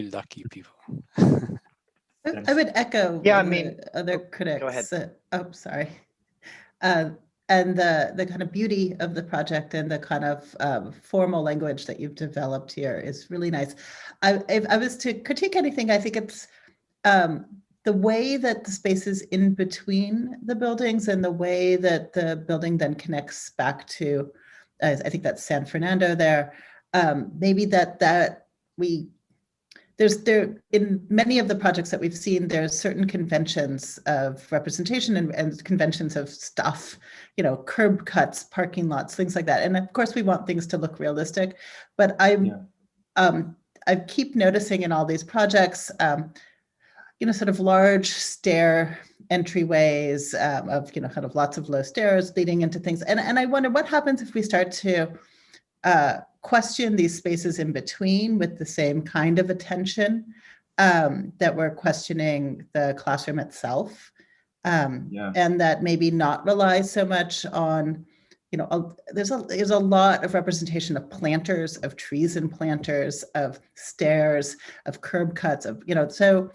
lucky people. I would echo other critics. Go ahead. Oh, sorry. And the kind of beauty of the project and the kind of formal language that you've developed here is really nice. If I was to critique anything, I think it's the way that the spaces in between the buildings and the way that the building then connects back to, I think that's San Fernando there. Maybe in many of the projects that we've seen, there's certain conventions of representation and conventions of stuff, curb cuts, parking lots, things like that. And of course we want things to look realistic, but I keep noticing in all these projects, sort of large stair entryways of, kind of lots of low stairs leading into things. And I wonder what happens if we start to question these spaces in between with the same kind of attention that we're questioning the classroom itself, and that maybe not rely so much on, there's a lot of representation of planters, of trees and planters, of stairs, of curb cuts, of, so,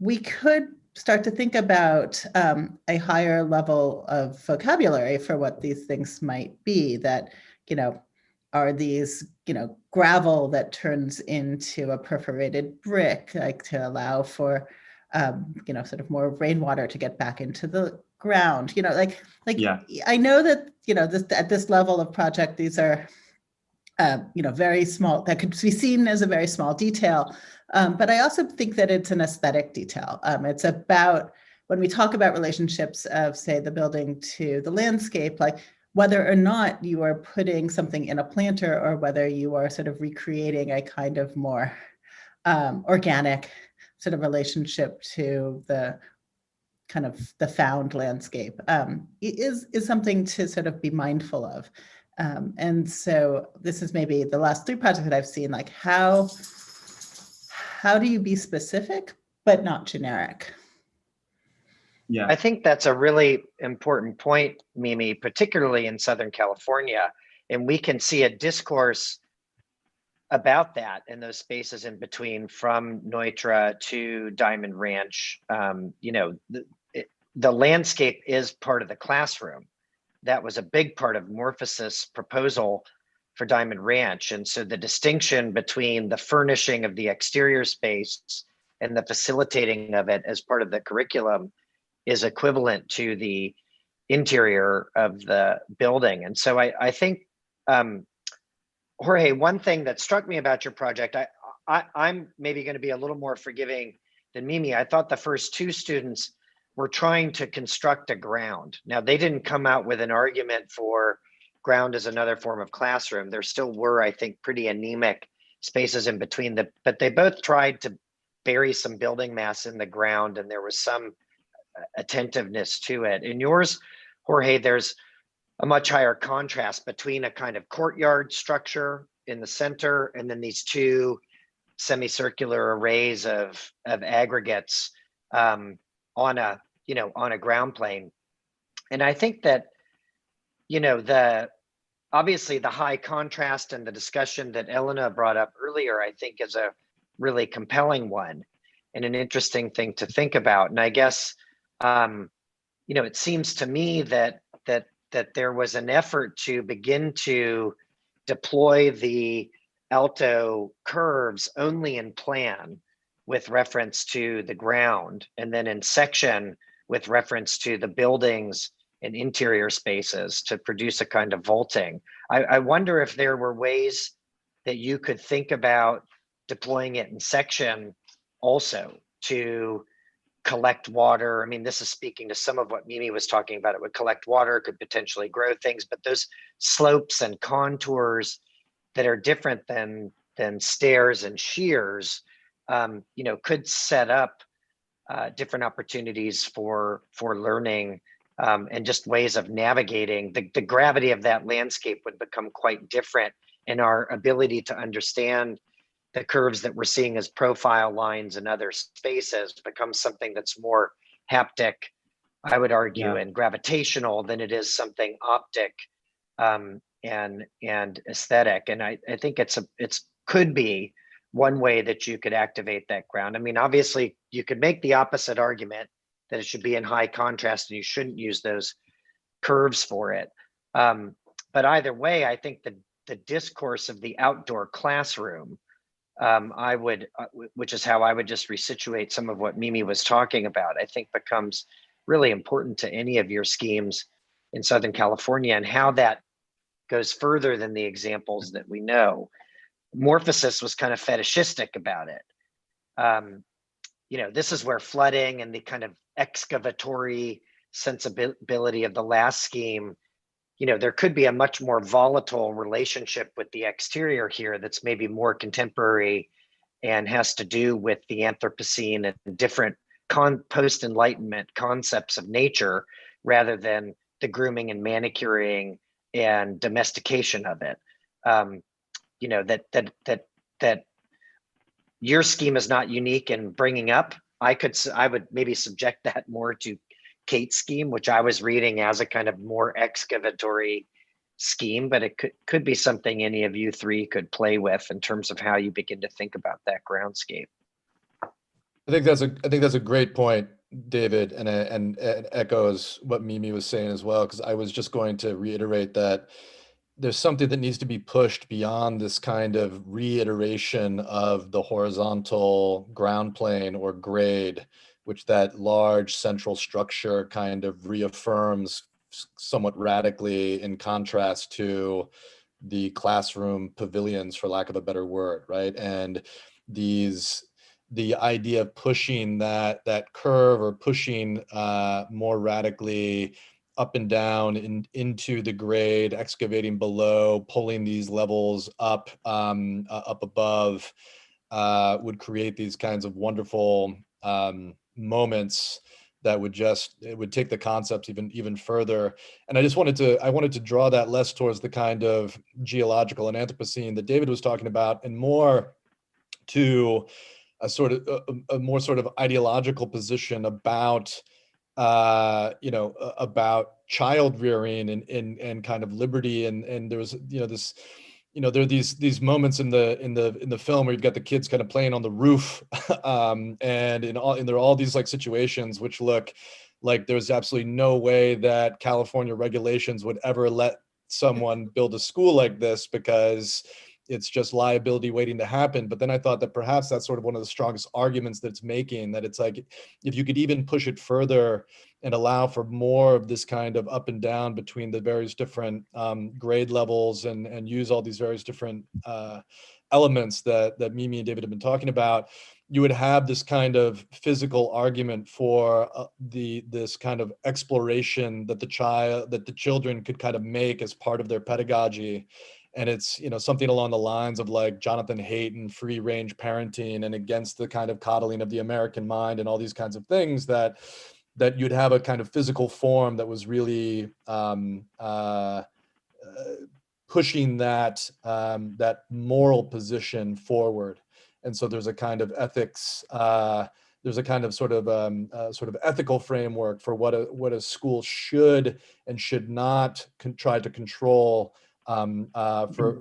we could start to think about a higher level of vocabulary for what these things might be that, are these, gravel that turns into a perforated brick, like to allow for, sort of more rainwater to get back into the ground, I know that, at this level of project, these are, very small, that could be seen as a very small detail. But I also think that it's an aesthetic detail. It's about, when we talk about relationships of, say, the building to the landscape, like whether or not you are putting something in a planter or whether you are sort of recreating a kind of more organic sort of relationship to the kind of the found landscape is something to sort of be mindful of. And so this is maybe the last 3 projects that I've seen, like how do you be specific but not generic? Yeah, I think that's a really important point, Mimi, particularly in Southern California. And we can see a discourse about that in those spaces in between, from Neutra to Diamond Ranch. The landscape is part of the classroom. That was a big part of Morphosis' proposal for Diamond Ranch. And so the distinction between the furnishing of the exterior space and the facilitating of it as part of the curriculum is equivalent to the interior of the building. And so I think, Jorge, one thing that struck me about your project, I'm maybe going to be a little more forgiving than Mimi. I thought the first two students were trying to construct a ground. Now, they didn't come out with an argument for ground as another form of classroom. There still were, I think, pretty anemic spaces in between, but they both tried to bury some building mass in the ground, and there was some attentiveness to it. In yours, Jorge, there's a much higher contrast between a kind of courtyard structure in the center and then these two semicircular arrays of aggregates on a ground plane. And I think that, obviously the high contrast and the discussion that Elena brought up earlier, I think is a really compelling one and an interesting thing to think about. And I guess, it seems to me that there was an effort to begin to deploy the alto curves only in plan with reference to the ground, and then in section with reference to the buildings and interior spaces to produce a kind of vaulting. I wonder if there were ways that you could think about deploying it in section also to collect water. I mean, this is speaking to some of what Mimi was talking about. It would collect water, could potentially grow things, but those slopes and contours that are different than stairs and shears, could set up different opportunities for learning and just ways of navigating. The gravity of that landscape would become quite different, and our ability to understand the curves that we're seeing as profile lines in other spaces becomes something that's more haptic, I would argue, and gravitational than it is something optic and aesthetic. And I think it's could be one way that you could activate that ground. I mean, obviously you could make the opposite argument that it should be in high contrast and you shouldn't use those curves for it. But either way, I think the discourse of the outdoor classroom, which is how I would just resituate some of what Mimi was talking about, I think becomes really important to any of your schemes in Southern California, and how that goes further than the examples that we know. Morphosis was kind of fetishistic about it. This is where flooding and the kind of excavatory sensibility of the last scheme, there could be a much more volatile relationship with the exterior here that's maybe more contemporary and has to do with the Anthropocene and different post-Enlightenment concepts of nature rather than the grooming and manicuring and domestication of it. That your scheme is not unique in bringing up. I would maybe subject that more to Kate's scheme, which I was reading as a kind of more excavatory scheme, but it could be something any of you three could play with in terms of how you begin to think about that groundscape. I think that's a great point, David, and it echoes what Mimi was saying as well, because I was just going to reiterate that there's something that needs to be pushed beyond this kind of reiteration of the horizontal ground plane or grade, which that large central structure kind of reaffirms somewhat radically in contrast to the classroom pavilions, for lack of a better word, right? And the idea of pushing that curve or pushing more radically up and down into the grade, excavating below, pulling these levels up above would create these kinds of wonderful moments that would take the concepts even further. And I wanted to draw that less towards the kind of geological and Anthropocene that David was talking about, and more to a more sort of ideological position about about child rearing and kind of liberty, and there was there are these moments in the film where you've got the kids kind of playing on the roof, and there are all these like situations which look like there's absolutely no way that California regulations would ever let someone build a school like this, because it's just liability waiting to happen. But then I thought that perhaps that's sort of one of the strongest arguments that it's making, that it's like, if you could even push it further and allow for more of this kind of up and down between the various different grade levels, and use all these various different elements that Mimi and David have been talking about, you would have this kind of physical argument for this kind of exploration that the children could kind of make as part of their pedagogy. And it's, you know, something along the lines of like Jonathan Haidt and free range parenting, and against the kind of coddling of the American mind and all these kinds of things, that you'd have a kind of physical form that was really pushing that moral position forward. And so there's a kind of ethics, there's a kind of sort of ethical framework for what a school should and should not try to control for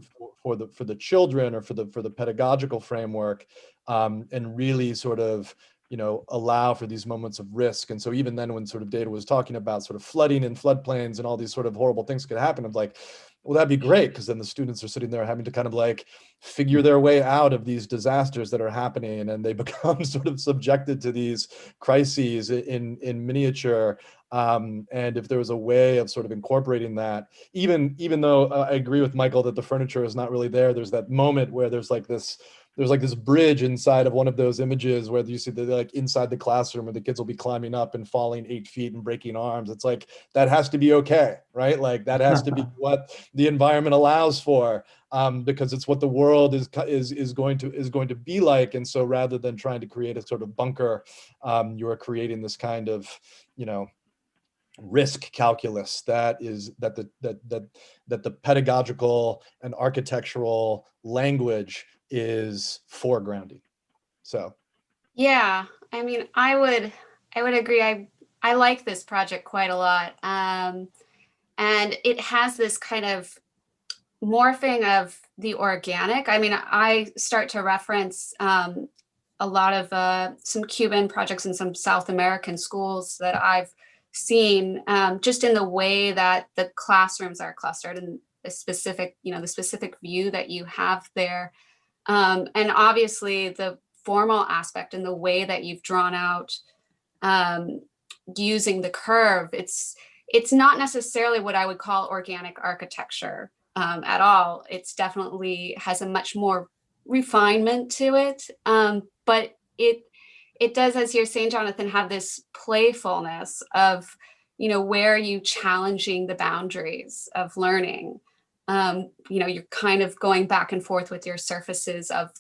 the children, or for the pedagogical framework, and really sort of, you know, allow for these moments of risk. And so even then, when sort of Data was talking about sort of flooding in floodplains and all these sort of horrible things could happen, I'm like, well, that'd be great, because then the students are sitting there having to kind of like figure their way out of these disasters that are happening, and they become sort of subjected to these crises in miniature. And if there was a way of sort of incorporating that, even though I agree with Michael that the furniture is not really there, there's that moment where there's like this bridge inside of one of those images where you see they're like inside the classroom, where the kids will be climbing up and falling 8 feet and breaking arms. It's like, that has to be okay, right? Like that has to be what the environment allows for, because it's what the world is going to be like. And so rather than trying to create a sort of bunker, you are creating this kind of, you know, risk calculus that the pedagogical and architectural language is foregrounding. So yeah, I mean, I would agree. I like this project quite a lot, and it has this kind of morphing of the organic. I mean, I start to reference a lot of some Cuban projects in some South American schools that I've seen, just in the way that the classrooms are clustered, and the specific view that you have there. And obviously the formal aspect and the way that you've drawn out using the curve, it's not necessarily what I would call organic architecture at all. It's definitely has a much more refinement to it, but it does, as you're saying, Jonathan, have this playfulness of, you know, where are you challenging the boundaries of learning? You know, you're kind of going back and forth with your surfaces of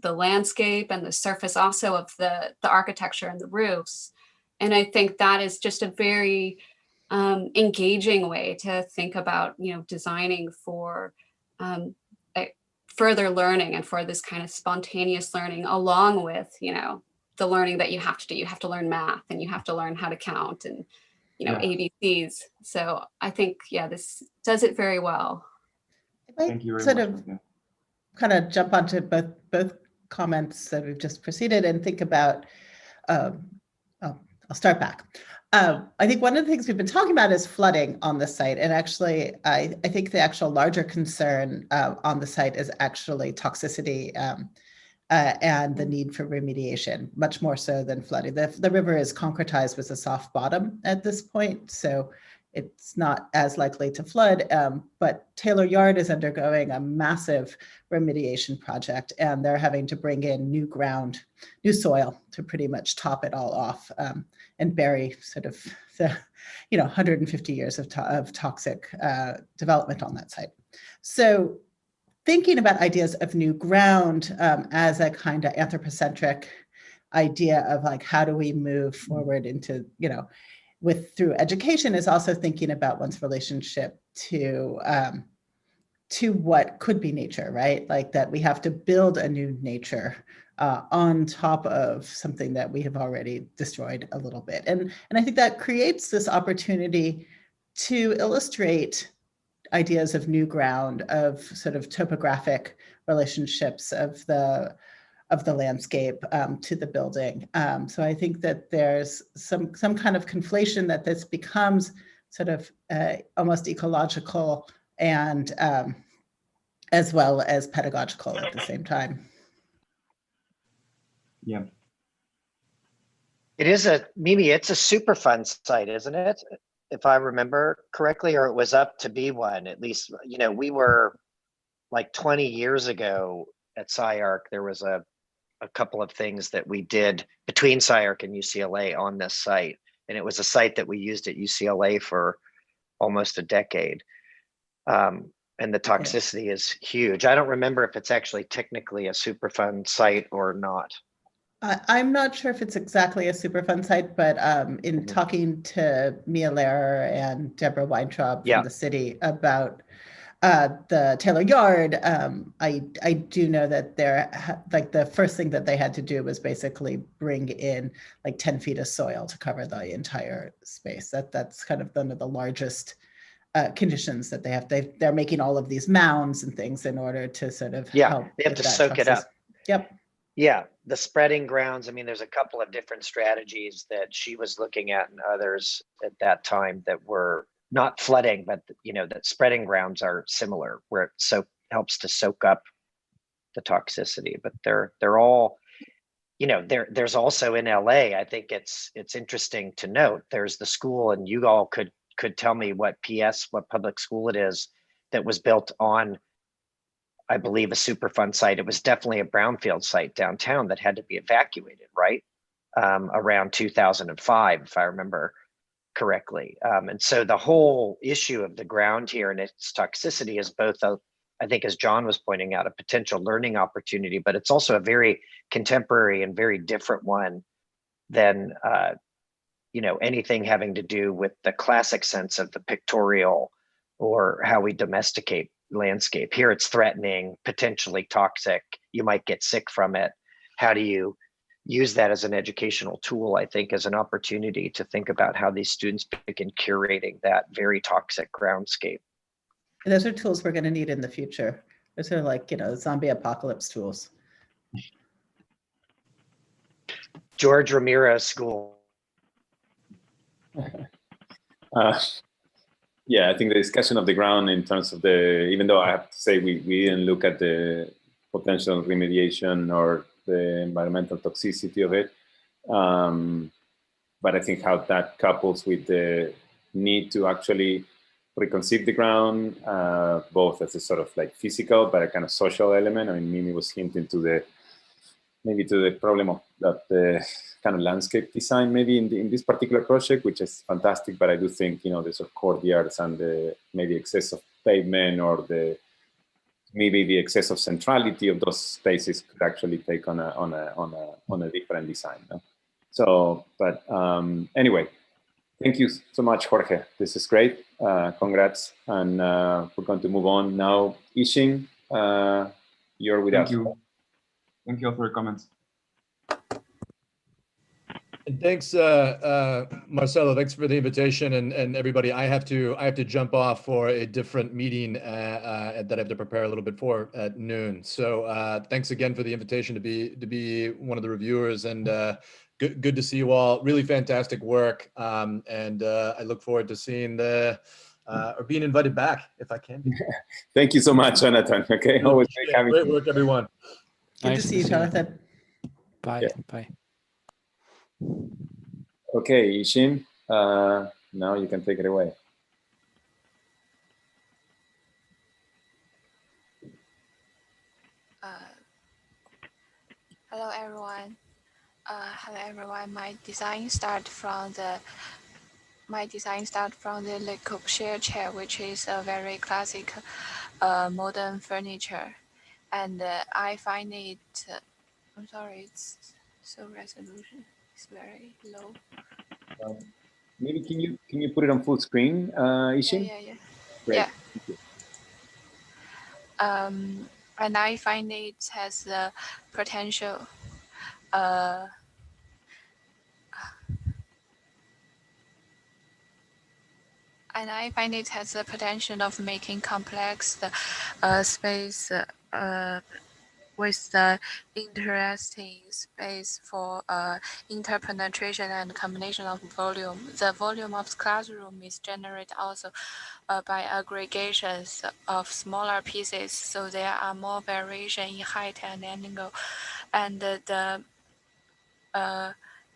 the landscape, and the surface also of the architecture and the roofs. And I think that is just a very engaging way to think about, you know, designing for further learning, and for this kind of spontaneous learning, along with, you know, the learning that you have to do. You have to learn math, and you have to learn how to count, and, you know, ABCs. So I think, yeah, this does it very well. Thank you very sort much. of kind of jump onto both comments that we've just proceeded, and think about, I'll start back. I think one of the things we've been talking about is flooding on the site. And actually, I think the actual larger concern on the site is actually toxicity and the need for remediation, much more so than flooding. The river is concretized with a soft bottom at this point, so it's not as likely to flood, but Taylor Yard is undergoing a massive remediation project, and they're having to bring in new soil to pretty much top it all off, and bury sort of the, 150 years of toxic development on that site. So thinking about ideas of new ground as a kind of anthropocentric idea of like, how do we move forward into, through education, is also thinking about one's relationship to what could be nature, right? Like that we have to build a new nature on top of something that we have already destroyed a little bit. And I think that creates this opportunity to illustrate ideas of new ground, of sort of topographic relationships of the landscape to the building. So I think that there's some kind of conflation that this becomes sort of almost ecological and as well as pedagogical at the same time. Yeah. It is Mimi, it's a super fun site, isn't it? If I remember correctly, or it was up to be one, at least, you know, we were like 20 years ago at SciArc, there was a couple of things that we did between SciArc and UCLA on this site. And it was a site that we used at UCLA for almost a decade. And the toxicity is huge. I don't remember if it's actually technically a Superfund site or not. I'm not sure if it's exactly a Superfund site, but in talking to Mia Lehrer and Deborah Weintraub from the city about the Taylor Yard, I do know that they're like the first thing that they had to do was basically bring in like 10 feet of soil to cover the entire space. That's kind of one of the largest conditions that they have. They're making all of these mounds and things in order to sort of help. They have to soak it up. Yep. Yeah, the spreading grounds. I mean, there's a couple of different strategies that she was looking at and others at that time that were not flooding, but you know, that spreading grounds are similar where it helps to soak up the toxicity. But they're all, you know, there's also in LA, I think it's interesting to note, there's the school, and you all could tell me what public school it is that was built on, I believe, a Superfund site. It was definitely a brownfield site downtown that had to be evacuated, right? Around 2005, if I remember correctly. And so the whole issue of the ground here and its toxicity is both I think, as John was pointing out, a potential learning opportunity, but it's also a very contemporary and very different one than you know, anything having to do with the classic sense of the pictorial or how we domesticate landscape. Here it's threatening, potentially toxic. You might get sick from it. How do you use that as an educational tool? I think as an opportunity to think about how these students begin curating that very toxic groundscape. Those are tools we're going to need in the future. Those are like, you know, zombie apocalypse tools. George Ramirez School. Yeah, I think the discussion of the ground in terms of even though I have to say we didn't look at the potential remediation or the environmental toxicity of it, but I think how that couples with the need to actually reconceive the ground, both as a sort of like physical, but a kind of social element. I mean, Mimi was hinting to maybe to the problem of that the kind of landscape design maybe in this particular project, which is fantastic. But I do think, you know, the sort of courtyards and the maybe excess of pavement or maybe the excess of centrality of those spaces could actually take on a different design. No? So, but anyway, thank you so much, Jorge. This is great. Congrats. And we're going to move on now. Yixin, you're with us. Thank you. Thank you all for your comments. And thanks, Marcelo. Thanks for the invitation, and everybody. I have to jump off for a different meeting that I have to prepare a little bit for at noon. So thanks again for the invitation to be one of the reviewers, and good to see you all. Really fantastic work, and I look forward to seeing or being invited back if I can be. Thank you so much, Jonathan. Okay, always great having you. Great work, everyone. Good to see you, Jonathan. Bye. Yeah. Bye. Okay, Yixin, now you can take it away. Hello everyone. My design start from the Le Corbusier chair, which is a very classic modern furniture, and I find it. I'm sorry, it's so resolution is very low. Maybe can you put it on full screen, Yixin? Yeah. Great. Yeah. Thank you. And I find it has the potential. And I find it has the potential of making complex space with the interesting space for interpenetration and combination of volume. The volume of classroom is generated also by aggregations of smaller pieces, so there are more variation in height and angle, and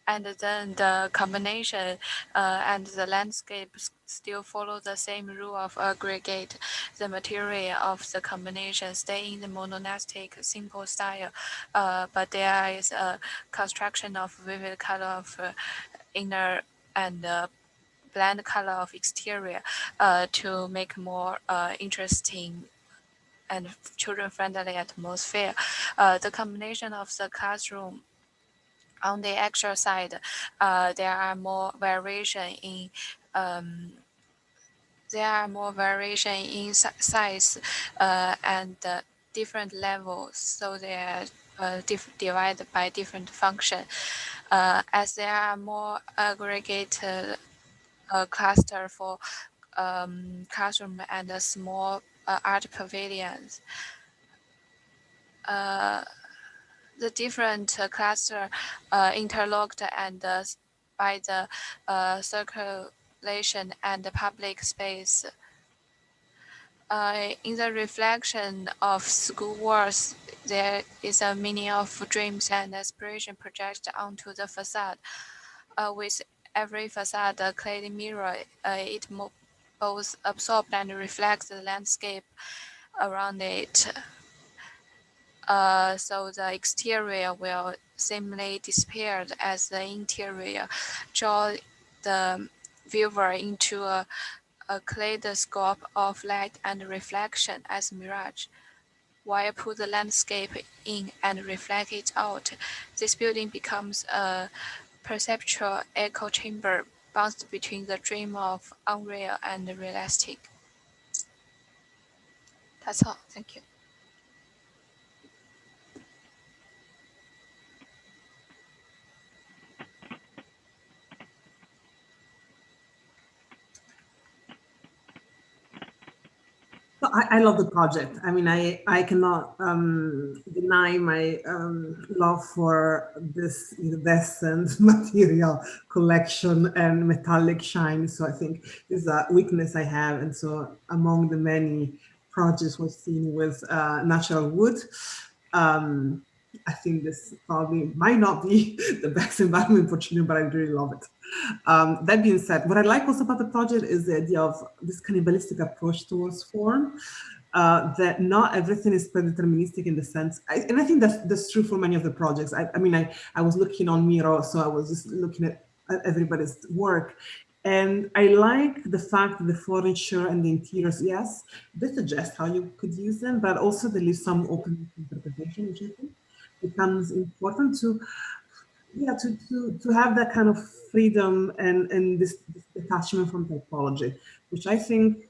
and then the combination and the landscape still follow the same rule of aggregate. The material of the combination stay in the monastic simple style, but there is a construction of vivid color of inner and bland color of exterior to make more interesting and children-friendly atmosphere. The combination of the classroom on the actual side, there are more variation in size and different levels, so they are divided by different function. As there are more aggregated cluster for classroom and small art pavilions. The different cluster interlocked and by the circulation and the public space. In the reflection of school walls, there is a meaning of dreams and aspiration projected onto the facade. With every facade clad mirror, it both absorbs and reflects the landscape around it. So the exterior will seemingly disappear as the interior draw the viewer into a kaleidoscope of light and reflection as mirage. While put the landscape in and reflect it out, this building becomes a perceptual echo chamber bounced between the dream of unreal and realistic. That's all. Thank you. I love the project. I mean, I cannot deny my love for this iridescent material collection and metallic shine. So I think this is a weakness I have. And so among the many projects we've seen with natural wood, I think this probably might not be the best environment for children, but I really love it. That being said, what I like also about the project is the idea of this cannibalistic approach towards form, that not everything is predeterministic in the sense, and I think that's true for many of the projects. I mean, I was looking on Miro, so I was just looking at everybody's work. And I like the fact that the furniture and the interiors, yes, they suggest how you could use them, but also they leave some open interpretation, which I think becomes important to have that kind of freedom and this detachment from typology, which I think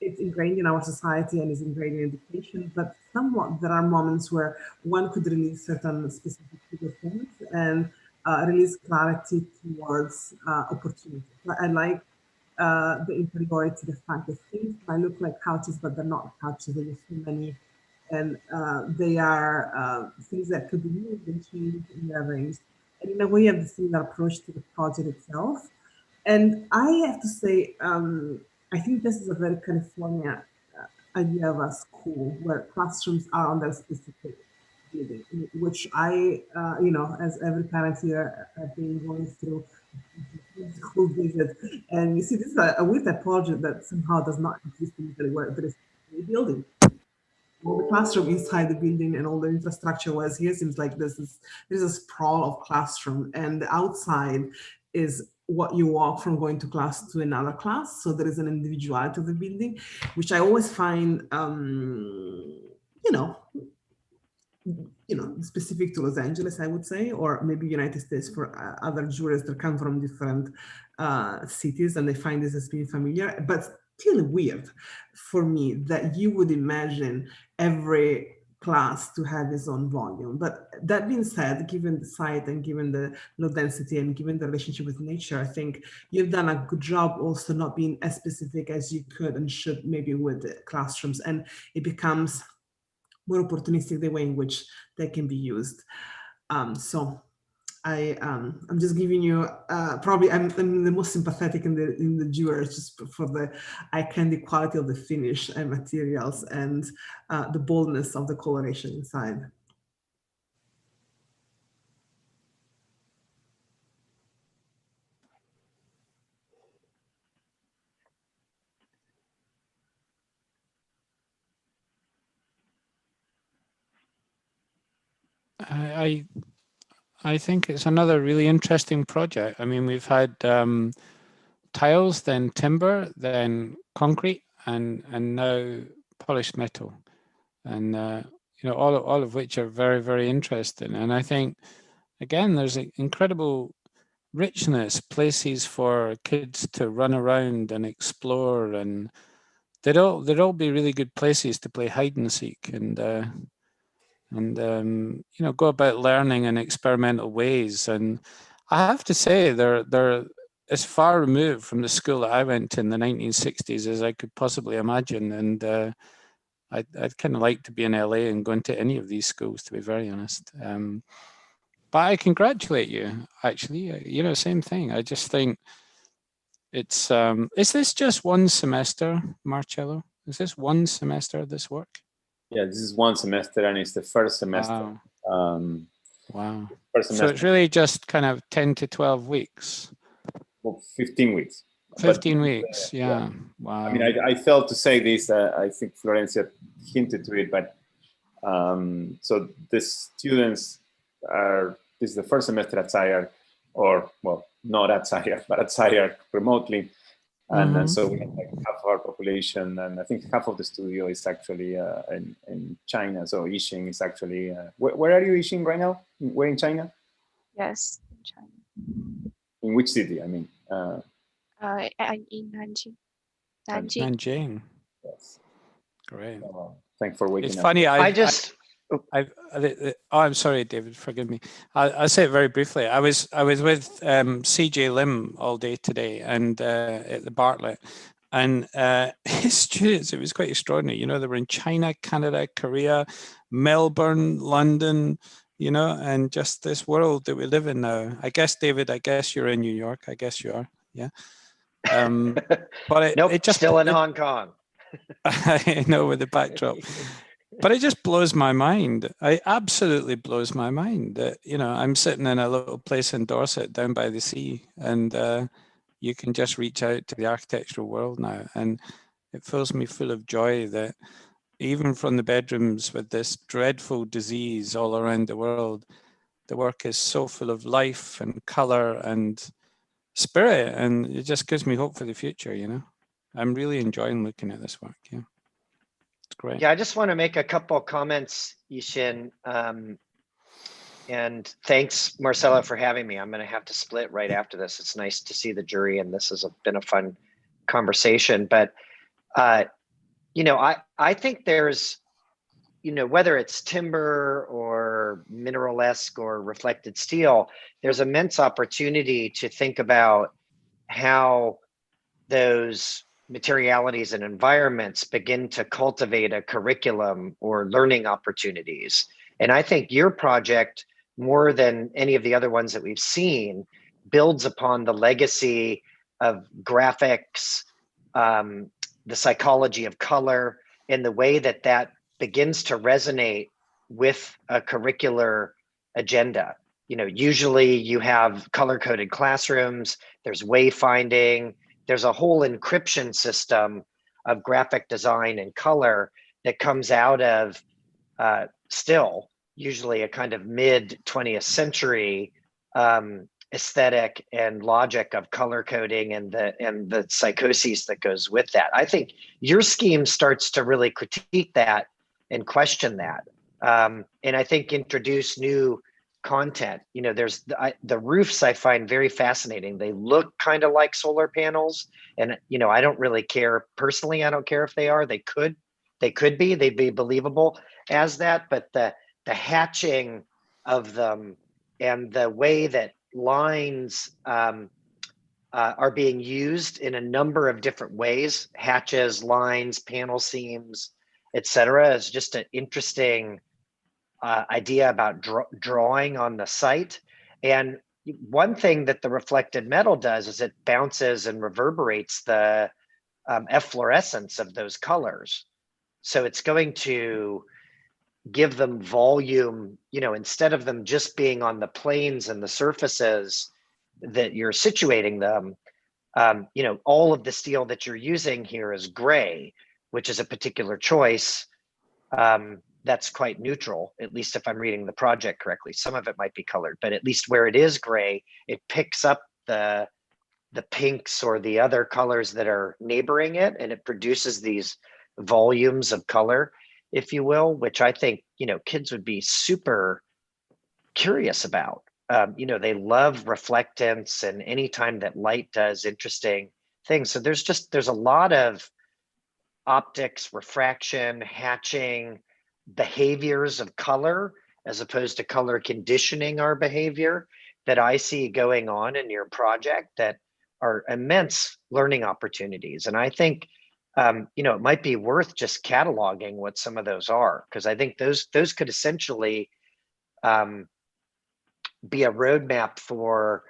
it's ingrained in our society and is ingrained in education, but somewhat there are moments where one could release certain specific things and release clarity towards opportunity. I like the interiority, the fact that things might look like couches, but they're not couches. There's so many, and they are things that could be moved and changed and rearranged. And in a way, you have the similar approach to the project itself. And I have to say, I think this is a very California idea of a school where classrooms are on their specific building, which I, as every parent here, have been going through school visit. And you see, this is a weird typology that somehow does not exist in Italy, where there is a building. All the classroom inside the building and all the infrastructure was here seems like there's a sprawl of classroom, and the outside is what you walk from going to class to another class. So there is an individuality of the building, which I always find, specific to Los Angeles, I would say, or maybe United States for other jurors that come from different cities and they find this as being familiar, but still weird for me that you would imagine every class to have its own volume. But that being said, given the site and given the low density and given the relationship with nature, I think you've done a good job also not being as specific as you could and should maybe with the classrooms, and it becomes more opportunistic the way in which they can be used. So I'm just giving you probably I'm the most sympathetic in the jurors just for the eye candy quality of the finish and materials and the boldness of the coloration inside. I think it's another really interesting project. I mean, we've had tiles, then timber, then concrete, and now polished metal, and you know, all of which are very, very interesting. And I think, again, there's an incredible richness, places for kids to run around and explore, and they'd all be really good places to play hide and seek, and you know, go about learning in experimental ways. And I have to say, they're as far removed from the school that I went to in the 1960s as I could possibly imagine. And I'd kind of like to be in LA and go into any of these schools, to be very honest. But I congratulate you, actually. You know, same thing. I just think it's, is this just one semester, Marcelo? Is this one semester of this work? Yeah, this is one semester, and it's the first semester. Wow. Wow. So it's really just kind of 10 to 12 weeks. Well, 15 weeks. 15 weeks, yeah. Wow. I mean, I failed to say this. I think Florencia hinted to it, but so the students this is the first semester at Zeiger, or, well, not at Zeiger, but at Zeiger remotely. And so we have like half of our population, and I think half of the studio is actually in China. So Yixing is actually, where are you, Yixing, right now? Where in China? Yes, in China. In which city? I mean, In Nanjing. Nanjing. Yes. Great. Thanks for waking it's up. Funny. I'm sorry, David. Forgive me. I'll say it very briefly. I was with CJ Lim all day today, and at the Bartlett, and his students. It was quite extraordinary. You know, they were in China, Canada, Korea, Melbourne, London. You know, and just this world that we live in now. I guess, David. I guess you're in New York. I guess you are. Yeah. But nope, it just still in Hong Kong. I know, with the backdrop. But it just blows my mind. It absolutely blows my mind that, you know, I'm sitting in a little place in Dorset down by the sea, and you can just reach out to the architectural world now. And it fills me full of joy that even from the bedrooms with this dreadful disease all around the world, the work is so full of life and color and spirit. And it just gives me hope for the future, you know. I'm really enjoying looking at this work. Yeah. Great. Yeah, I just want to make a couple of comments, Yixin. And thanks, Marcelo, for having me. I'm going to have to split right after this. It's nice to see the jury, and this has been a fun conversation. But, you know, I think there's, you know, whether it's timber or mineral-esque or reflected steel, there's immense opportunity to think about how those materialities and environments begin to cultivate a curriculum or learning opportunities. And I think your project, more than any of the other ones that we've seen, builds upon the legacy of graphics, the psychology of color, and the way that that begins to resonate with a curricular agenda. You know, usually you have color-coded classrooms, there's wayfinding, there's a whole encryption system of graphic design and color that comes out of still usually a kind of mid 20th century aesthetic and logic of color coding and the psychoses that goes with that. I think your scheme starts to really critique that and question that, and I think introduce new content. You know, there's the roofs I find very fascinating. They look kind of like solar panels, and you know, I don't really care personally. I don't care if they are. They could be. They'd be believable as that. But the hatching of them and the way that lines are being used in a number of different ways, hatches, lines, panel seams, etc., is just an interesting idea about drawing on the site. And one thing that the reflected metal does is it bounces and reverberates the efflorescence of those colors. So it's going to give them volume, you know, instead of them just being on the planes and the surfaces that you're situating them. You know, all of the steel that you're using here is gray, which is a particular choice. that's quite neutral, at least if I'm reading the project correctly. Some of it might be colored, but at least where it is gray, it picks up the pinks or the other colors that are neighboring it, and it produces these volumes of color, if you will, which I think, you know, kids would be super curious about. You know, they love reflectance, and anytime that light does interesting things. So there's a lot of optics, refraction, hatching, behaviors of color, as opposed to color conditioning our behavior, that I see going on in your project that are immense learning opportunities. And I think, you know, it might be worth just cataloging what some of those are, because I think those could essentially be a roadmap for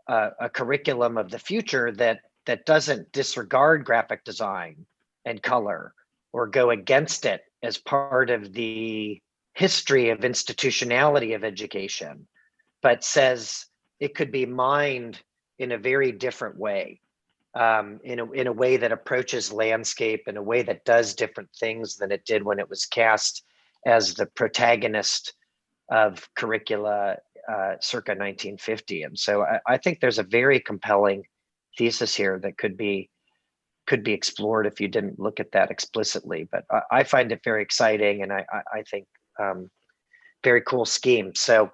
a curriculum of the future that doesn't disregard graphic design and color or go against it as part of the history of institutionality of education, but says it could be mined in a very different way, in a way that approaches landscape in a way that does different things than it did when it was cast as the protagonist of curricula circa 1950. And so I think there's a very compelling thesis here that could be explored if you didn't look at that explicitly. But I find it very exciting, and I think very cool scheme. So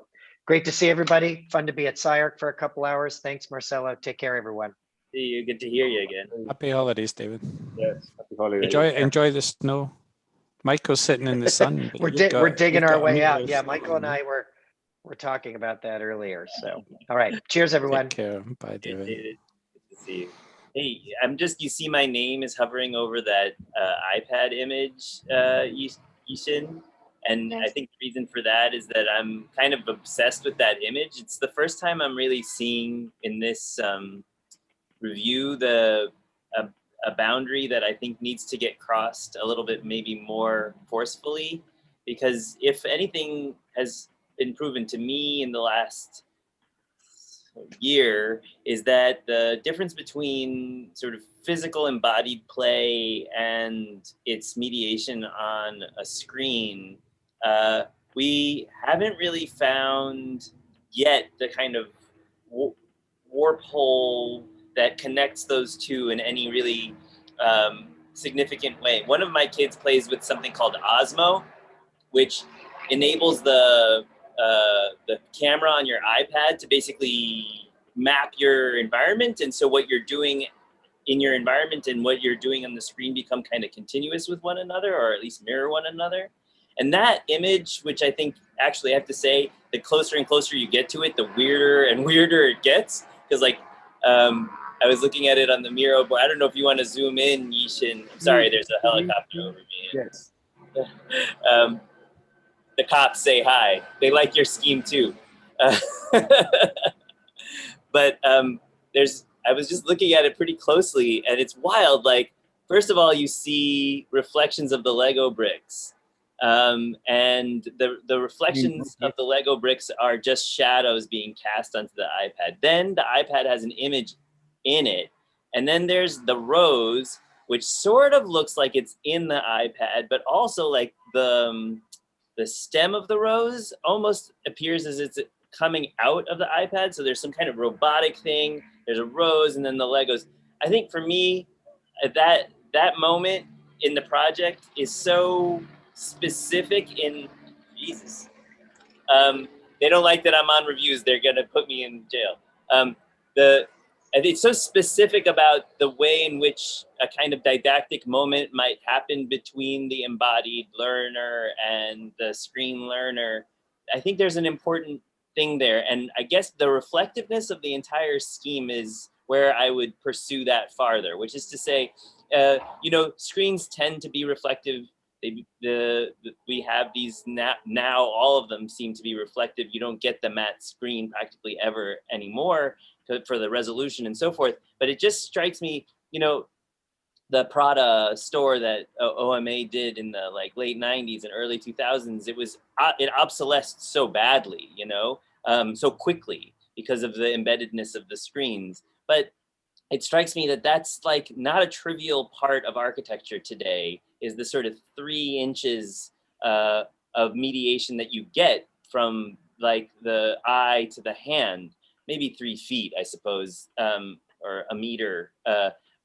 great to see everybody. Fun to be at SciArc for a couple hours. Thanks, Marcelo. Take care, everyone. See you. Good to hear you again. Happy holidays, David. Yes, happy holidays. Enjoy the snow. Michael's sitting in the sun. We're digging our way out. Yeah, Michael and I were talking about that earlier. So, all right. Cheers, everyone. Take care. Bye, David. Good to see you. Hey, you see my name is hovering over that iPad image, Yixin. And yes. I think the reason for that is that I'm kind of obsessed with that image. It's the first time I'm really seeing in this review a boundary that I think needs to get crossed a little bit, maybe more forcefully, because if anything has been proven to me in the last year is that the difference between sort of physical embodied play and its mediation on a screen, we haven't really found yet the kind of warp hole that connects those two in any really significant way. One of my kids plays with something called Osmo, which enables the camera on your iPad to basically map your environment. And so what you're doing in your environment and what you're doing on the screen become kind of continuous with one another, or at least mirror one another. And that image, which I think actually I have to say, the closer and closer you get to it, the weirder and weirder it gets. Because like, I was looking at it on the Miro, but I don't know if you want to zoom in, Yixin. I'm sorry, there's a helicopter over me. Yes. The cops say hi. They like your scheme too. But I was just looking at it pretty closely, and it's wild. Like, first of all, you see reflections of the Lego bricks. And the reflections of the Lego bricks are just shadows being cast onto the iPad. Then the iPad has an image in it. And then there's the rose, which sort of looks like it's in the iPad, but also like the stem of the rose almost appears as it's coming out of the iPad. So there's some kind of robotic thing. There's a rose and then the Legos. I think for me, that moment in the project is so specific in, Jesus. They don't like that I'm on reviews. They're gonna put me in jail. I think it's so specific about the way in which a kind of didactic moment might happen between the embodied learner and the screen learner. I think there's an important thing there. And I guess the reflectiveness of the entire scheme is where I would pursue that farther, which is to say, screens tend to be reflective. We have these now all of them seem to be reflective. You don't get the matte screen practically ever anymore for the resolution and so forth. But it just strikes me, the Prada store that OMA did in the late 90s and early 2000s, it obsolesced so badly, so quickly because of the embeddedness of the screens. But it strikes me that that's not a trivial part of architecture today, is the sort of 3 inches of mediation that you get from like the eye to the hand, maybe 3 feet, I suppose, or a meter,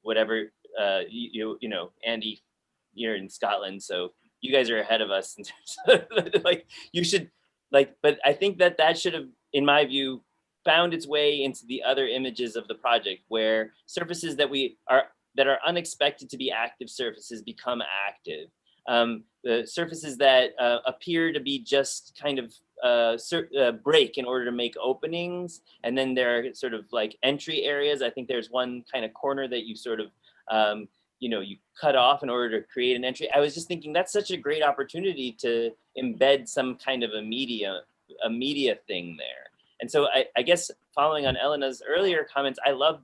whatever. You know, Andy, you're in Scotland, so you guys are ahead of us in terms of, like, you should, like, but I think that that should have, in my view, found its way into the other images of the project, where surfaces that are unexpected to be active surfaces become active. The surfaces that appear to be just kind of break in order to make openings, and then there are sort of like entry areas. I think there's one kind of corner that you sort of you know, you cut off in order to create an entry. I was just thinking that's such a great opportunity to embed some kind of a media thing there. And so I guess following on Elena's earlier comments, I love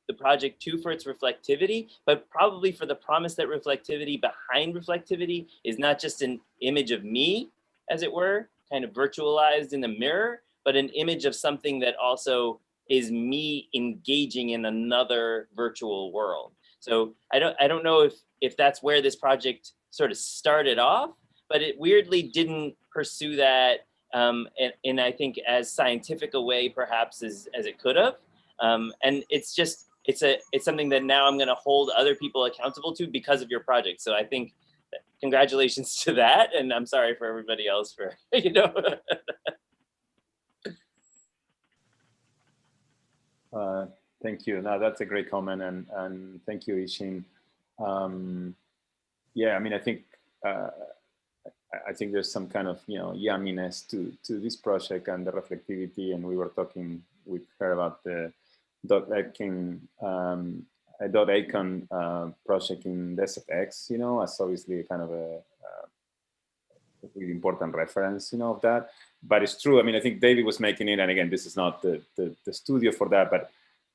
the project too for its reflectivity, but probably for the promise that reflectivity behind reflectivity is not just an image of me, as it were, kind of virtualized in the mirror, but an image of something that also is me engaging in another virtual world. So I don't know if that's where this project sort of started off, but it weirdly didn't pursue that in I think as scientific a way perhaps as it could have. And it's just, it's something that now I'm gonna hold other people accountable to because of your project. So I think congratulations to that. And I'm sorry for everybody else for, you know. Thank you. No, that's a great comment, and thank you, Yixin. Yeah, I mean, I think there's some kind of, you know, yumminess to this project and the reflectivity, and we were talking with her about the .icon project in DesktopX, you know, as obviously kind of a really important reference, you know, of that. But it's true. I mean, I think David was making it, and again, this is not the studio for that, but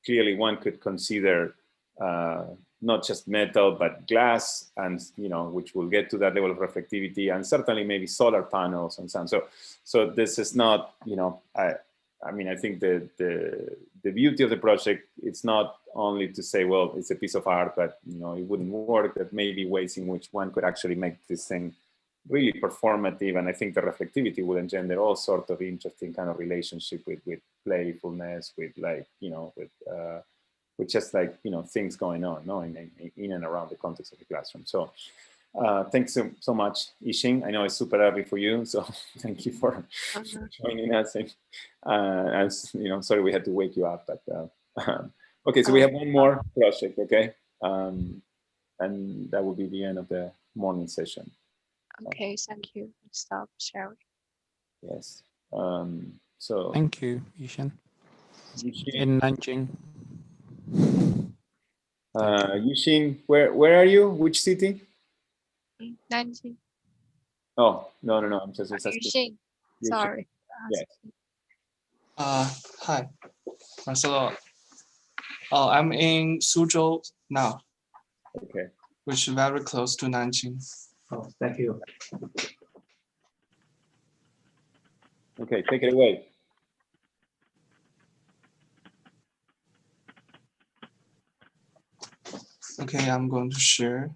clearly one could consider not just metal, but glass, and, you know, which will get to that level of reflectivity, and certainly maybe solar panels and so on. So this is not, you know, I mean, I think the beauty of the project, it's not only to say, well, it's a piece of art, but, you know, it wouldn't work, that maybe ways in which one could actually make this thing really performative. And I think the reflectivity will engender all sorts of interesting kind of relationship with playfulness, with, like, you know, with just, like, you know, things going on, no, in and around the context of the classroom. So thanks so much, Yixin. I know it's super early for you, so thank you for joining us. And you know, sorry we had to wake you up, but okay, so we have one more project, okay, and that will be the end of the morning session. Okay, thank you. Stop sharing. Yes. So thank you, Yixin. In Nanjing. Yixin, where are you? Which city? Nanjing. Oh, no. I'm just Yuxing. Sorry. Yes. Hi, Marcelo. I'm in Suzhou now. Okay. Which is very close to Nanjing. Oh, thank you. Okay, take it away. Okay, I'm going to share.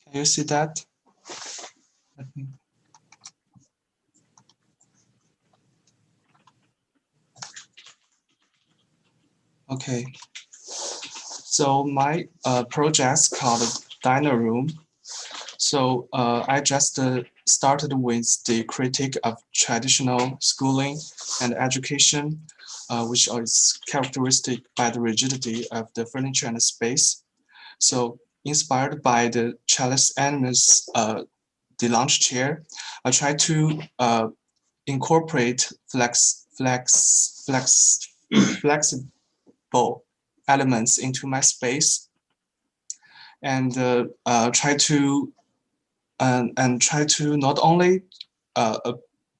Can you see that? Okay. So my project's called Diner Room. So I just started with the critique of traditional schooling and education, which is characteristic by the rigidity of the furniture and the space. So inspired by the Charles Animus, the lounge chair, I try to incorporate flexible elements into my space, and try to not only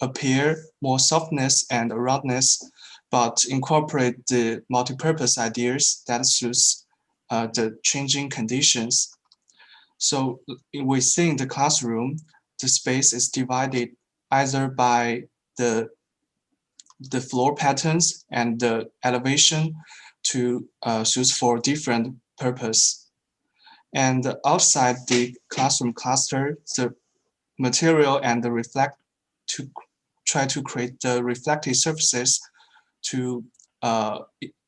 appear more softness and roundness, but incorporate the multi-purpose ideas that suits the changing conditions. So within the classroom, the space is divided either by the the floor patterns and the elevation to suit for different purpose. And outside the classroom cluster, the material and the try to create the reflective surfaces to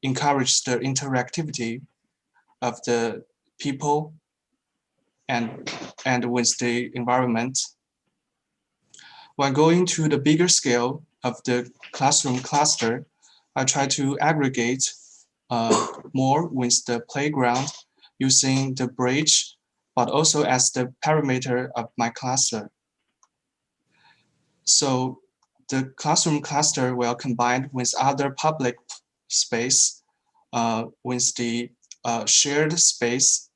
encourage the interactivity of the people and with the environment. When going to the bigger scale of the classroom cluster, I try to aggregate more with the playground using the bridge, but also as the parameter of my cluster. So the classroom cluster will combine with other public space with the shared space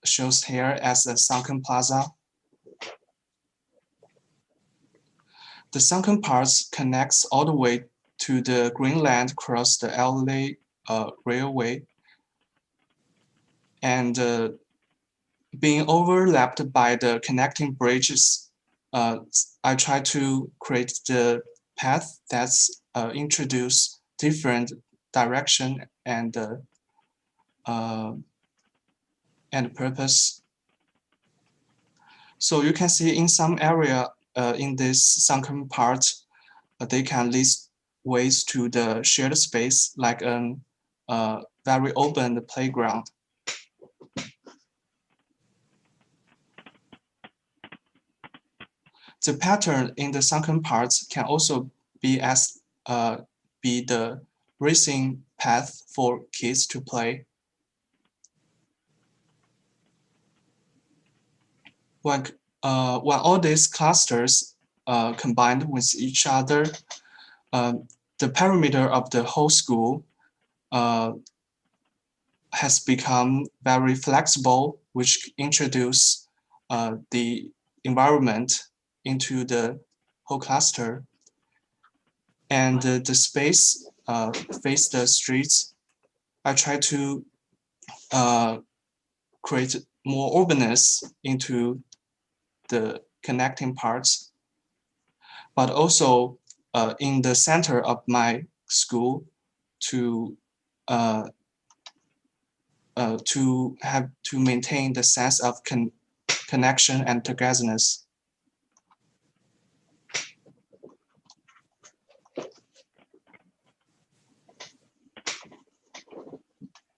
shows here as a sunken plaza. The sunken parts connects all the way to the Greenland across the LA railway and being overlapped by the connecting bridges. I try to create the path that's introduce different direction and purpose. So you can see in some area in this sunken part, they can lead ways to the shared space like a very open playground. The pattern in the sunken parts can also be the racing path for kids to play. When all these clusters combined with each other, the parameter of the whole school has become very flexible, which introduce the environment into the whole cluster. And the space face the streets. I try to create more openness into the connecting parts, but also in the center of my school to maintain the sense of connection and togetherness.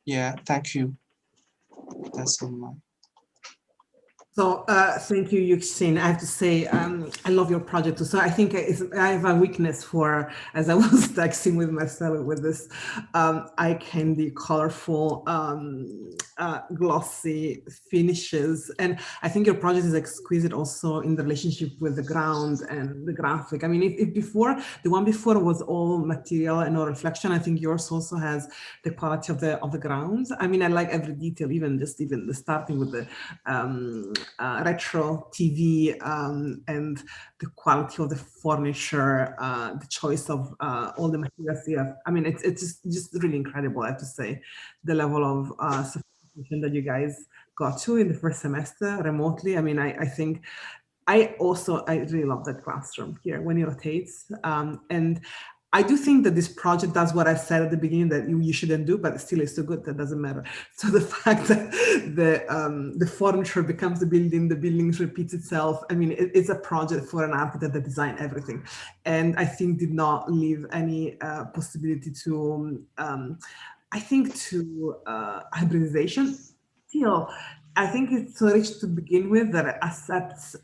Yeah, thank you. That's all mine. So thank you, Yuxing. I have to say, I love your project too. So I think I have a weakness for, as I was texting with Marcelo with this eye candy, colorful, glossy finishes. And I think your project is exquisite also in the relationship with the ground and the graphic. I mean, if before, the one before was all material and no reflection, I think yours also has the quality of the grounds. I mean, I like every detail, even the starting with the retro TV and the quality of the furniture, the choice of all the materials here. I mean, it's just really incredible, I have to say, the level of sophistication that you guys got to in the first semester remotely. I mean, I think I really love that classroom here when it rotates. And I do think that this project does what I said at the beginning that you shouldn't do, but still it's so good that doesn't matter. So the fact that the furniture becomes the building repeats itself. I mean, it's a project for an architect that designed everything. And I think did not leave any possibility to, I think to hybridization. Still, I think it's so rich to begin with that it accepts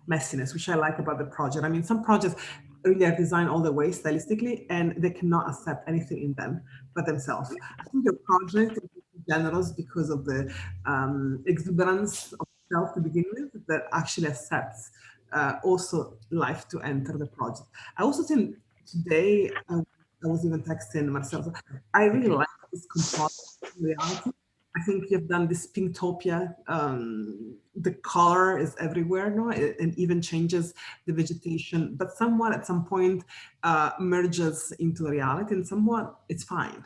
messiness, which I like about the project. I mean, some projects really are designed all the way stylistically and they cannot accept anything in them but themselves. I think your project is generous because of the exuberance of self to begin with that actually accepts also life to enter the project. I also think today, I was even texting Marcelo, I really like this composite reality. I think you've done this Pinktopia. The color is everywhere now, and even changes the vegetation, but somewhat at some point merges into the reality, and somewhat it's fine.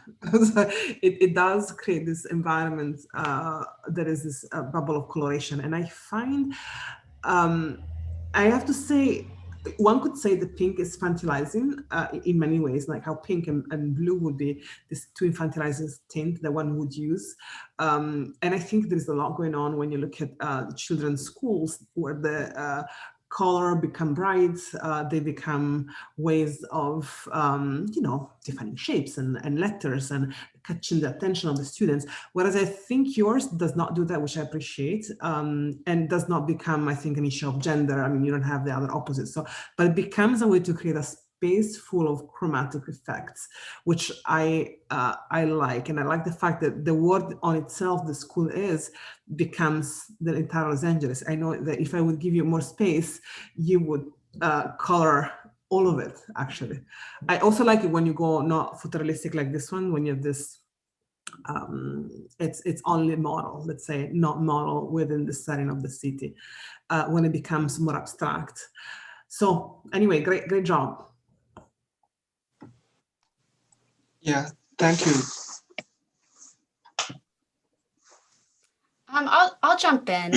It does create this environment that is this bubble of coloration, and I find, I have to say, one could say the pink is infantilizing in many ways, like how pink and blue would be this two infantilizing tint that one would use. And I think there's a lot going on when you look at children's schools where the color become bright, they become ways of, defining shapes and letters and catching the attention of the students. Whereas I think yours does not do that, which I appreciate, and does not become, I think, an issue of gender. I mean, you don't have the other opposites. So, but it becomes a way to create a space full of chromatic effects, which I like. And I like the fact that the word on itself, the school is, becomes the entire Los Angeles. I know that if I would give you more space, you would color all of it, actually. I also like it when you go not photorealistic like this one, when you have this, it's only model, let's say, not model within the setting of the city, when it becomes more abstract. So anyway, great job. Yeah, thank you. I'll jump in.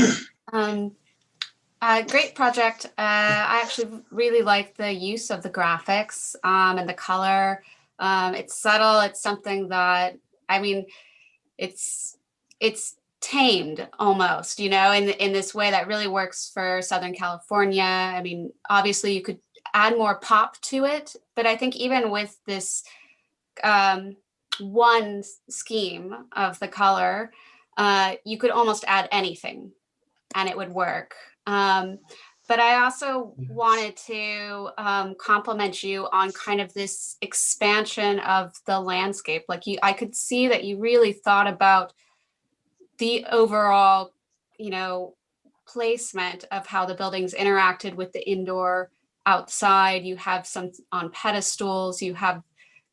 Great project. I actually really like the use of the graphics and the color. It's subtle. It's something that, I mean, it's tamed almost, in this way that really works for Southern California. I mean, obviously you could add more pop to it, but I think even with this one scheme of the color, you could almost add anything and it would work. But I also wanted to compliment you on kind of this expansion of the landscape. Like I could see that you really thought about the overall, placement of how the buildings interacted with the indoor outside. You have some on pedestals, you have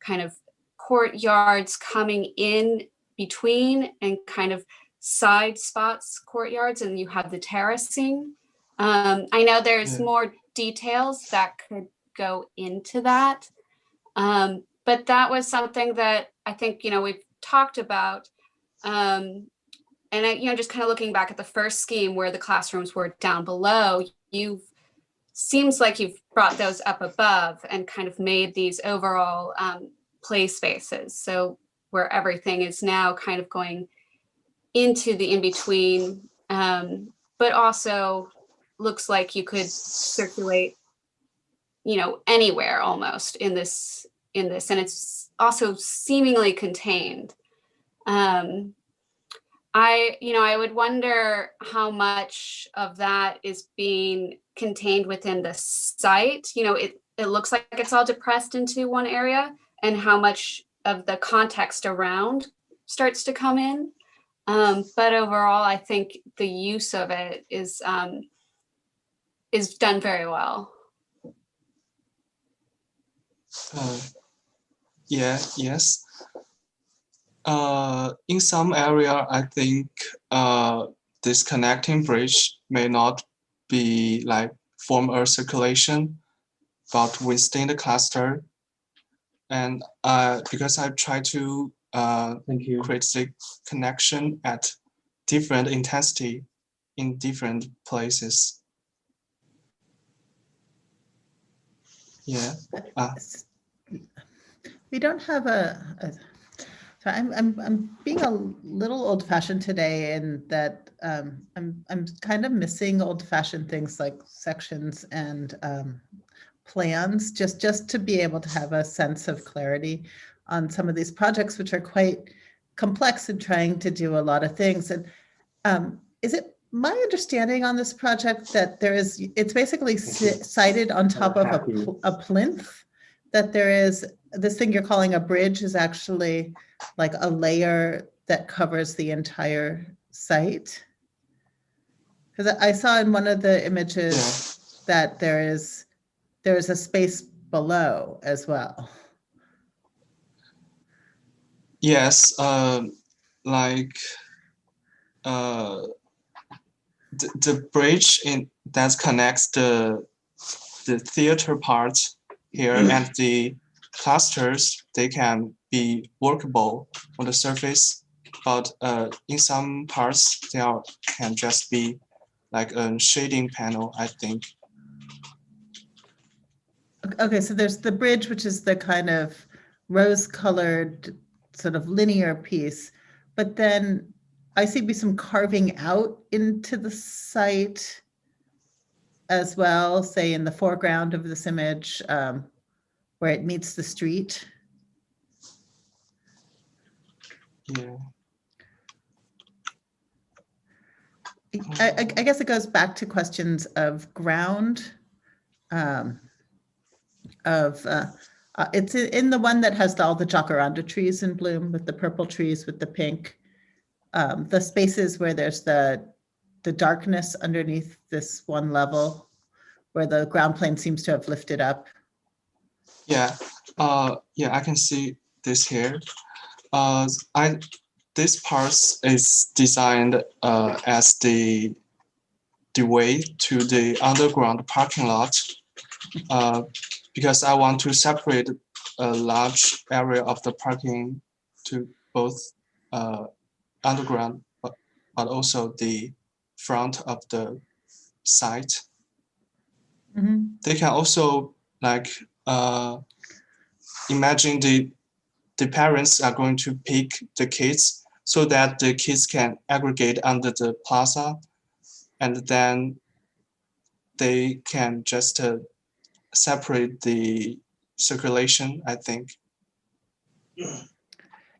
kind of courtyards coming in between and kind of side spots courtyards, and you have the terracing. I know there's more details that could go into that, but that was something that I think we've talked about, and just kind of looking back at the first scheme where the classrooms were down below, seems like you've brought those up above and kind of made these overall play spaces. So where everything is now kind of going into the in-between, but also looks like you could circulate, anywhere almost in this, and it's also seemingly contained. I would wonder how much of that is being contained within the site. It looks like it's all depressed into one area, and how much of the context around starts to come in. But overall, I think the use of it is done very well. Yes. In some area, I think this connecting bridge may not be like form a circulation, but within the cluster. And because I try to create the connection at different intensity in different places. Yeah. We don't have so I'm being a little old-fashioned today in that I'm kind of missing old-fashioned things like sections and plans, just to be able to have a sense of clarity on some of these projects, which are quite complex and trying to do a lot of things. And is it my understanding on this project that it's basically sited on top of a plinth, that there is this thing you're calling a bridge is actually like a layer that covers the entire site? Because I saw in one of the images that there is a space below as well. Yes, like the bridge that connects the theater part here and the clusters, they can be workable on the surface, but in some parts they can just be like a shading panel, I think. Okay, so there's the bridge, which is the kind of rose-colored sort of linear piece, but then I see some carving out into the site as well, say in the foreground of this image, where it meets the street. Yeah. I guess it goes back to questions of ground, it's in the one that has all the jacaranda trees in bloom, with the purple trees with the pink, the spaces where there's the darkness underneath this one level, where the ground plane seems to have lifted up. Yeah, yeah, I can see this here. This part is designed as the way to the underground parking lot, because I want to separate a large area of the parking to both underground, but also the front of the site. Mm-hmm. They can also like imagine the parents are going to pick the kids so that the kids can aggregate under the plaza, and then they can just separate the circulation, I think.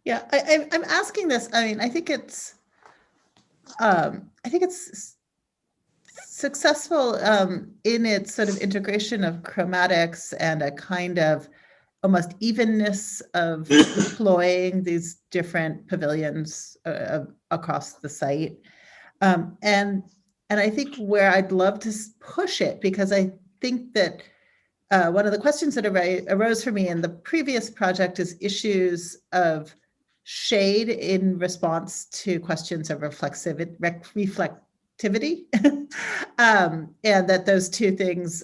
Yeah, I'm asking this. I mean, I think it's successful in its sort of integration of chromatics and a kind of almost evenness of deploying these different pavilions across the site. And I think where I'd love to push it, because I think that one of the questions that arose for me in the previous project is issues of shade in response to questions of reflectivity, and that those two things,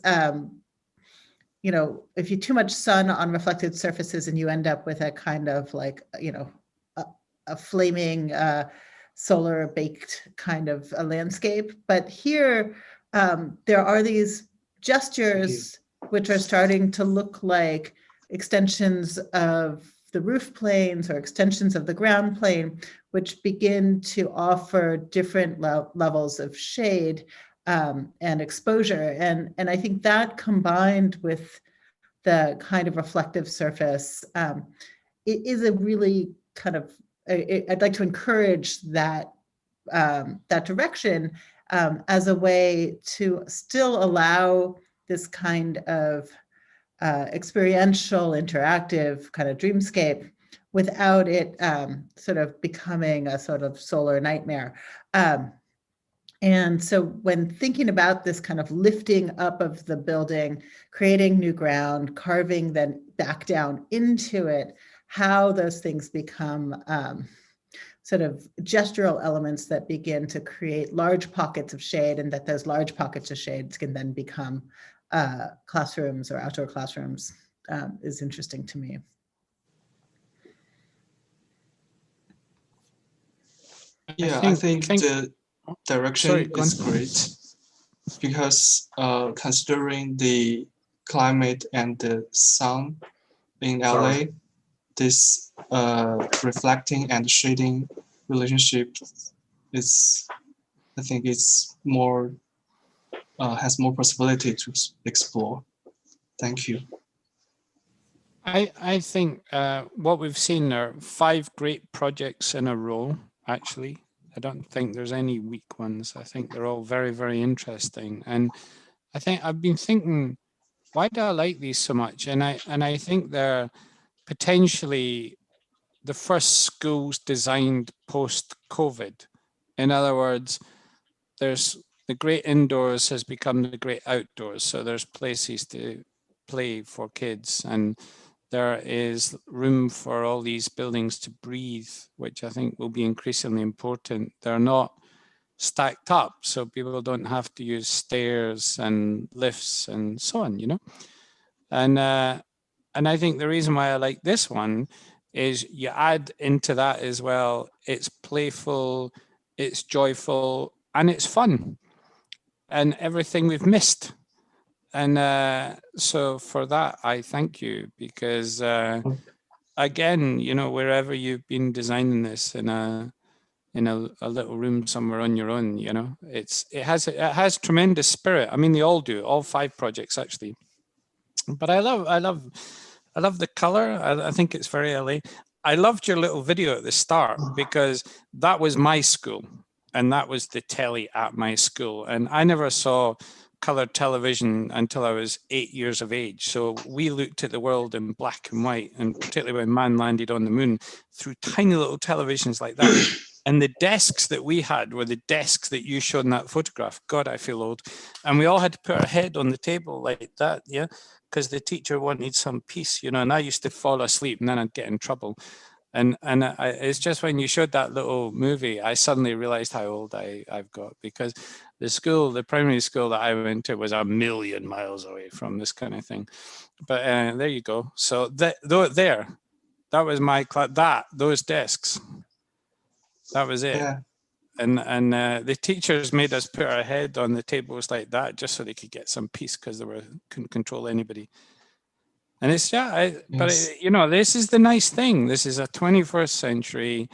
you know, if you too much sun on reflected surfaces and you end up with a kind of like, you know, a flaming solar baked kind of a landscape. But here there are these gestures which are starting to look like extensions of the roof planes or extensions of the ground plane, which begin to offer different levels of shade and exposure. And I think that combined with the kind of reflective surface, it is a really kind of, I'd like to encourage that, that direction as a way to still allow this kind of experiential, interactive kind of dreamscape without it sort of becoming a sort of solar nightmare. And so when thinking about this kind of lifting up of the building, creating new ground, carving then back down into it, how those things become sort of gestural elements that begin to create large pockets of shade, and that those large pockets of shades can then become classrooms or outdoor classrooms is interesting to me. Yeah, I think the direction is great, because considering the climate and the sun in LA, this reflecting and shading relationship is, I think it's more, has more possibility to explore. Thank you. I think what we've seen are 5 great projects in a row, actually. I don't think there's any weak ones. I think they're all very, very interesting. And I think I've been thinking, why do I like these so much? And I think they're potentially the first schools designed post-COVID. In other words, there's the great indoors has become the great outdoors. So there's places to play for kids, and there is room for all these buildings to breathe, which I think will be increasingly important. They're not stacked up, so people don't have to use stairs and lifts and so on, you know. And I think the reason why I like this one is you add into that as well, it's playful, it's joyful, and it's fun, and everything we've missed. So for that, I thank you, because again, you know, wherever you've been designing this in a little room somewhere on your own, you know, it has tremendous spirit. I mean, they all do, all 5 projects actually. But I love the color. I think it's very LA. I loved your little video at the start, because that was my school, and that was the telly at my school, and I never saw colored television until I was 8 years of age. So we looked at the world in black and white, and particularly when man landed on the moon, through tiny little televisions like that. And the desks that we had were the desks that you showed in that photograph. God, I feel old. And we all had to put our head on the table like that, yeah, because the teacher wanted some peace, you know, and I used to fall asleep and then I'd get in trouble. And it's just when you showed that little movie, I suddenly realized how old I've got, because the primary school that I went to was a million miles away from this kind of thing. But there you go. So that was my class, those desks, that was it. Yeah. And the teachers made us put our head on the tables like that just so they could get some peace, because they couldn't control anybody. And it's but you know, this is the nice thing. This is a 21st century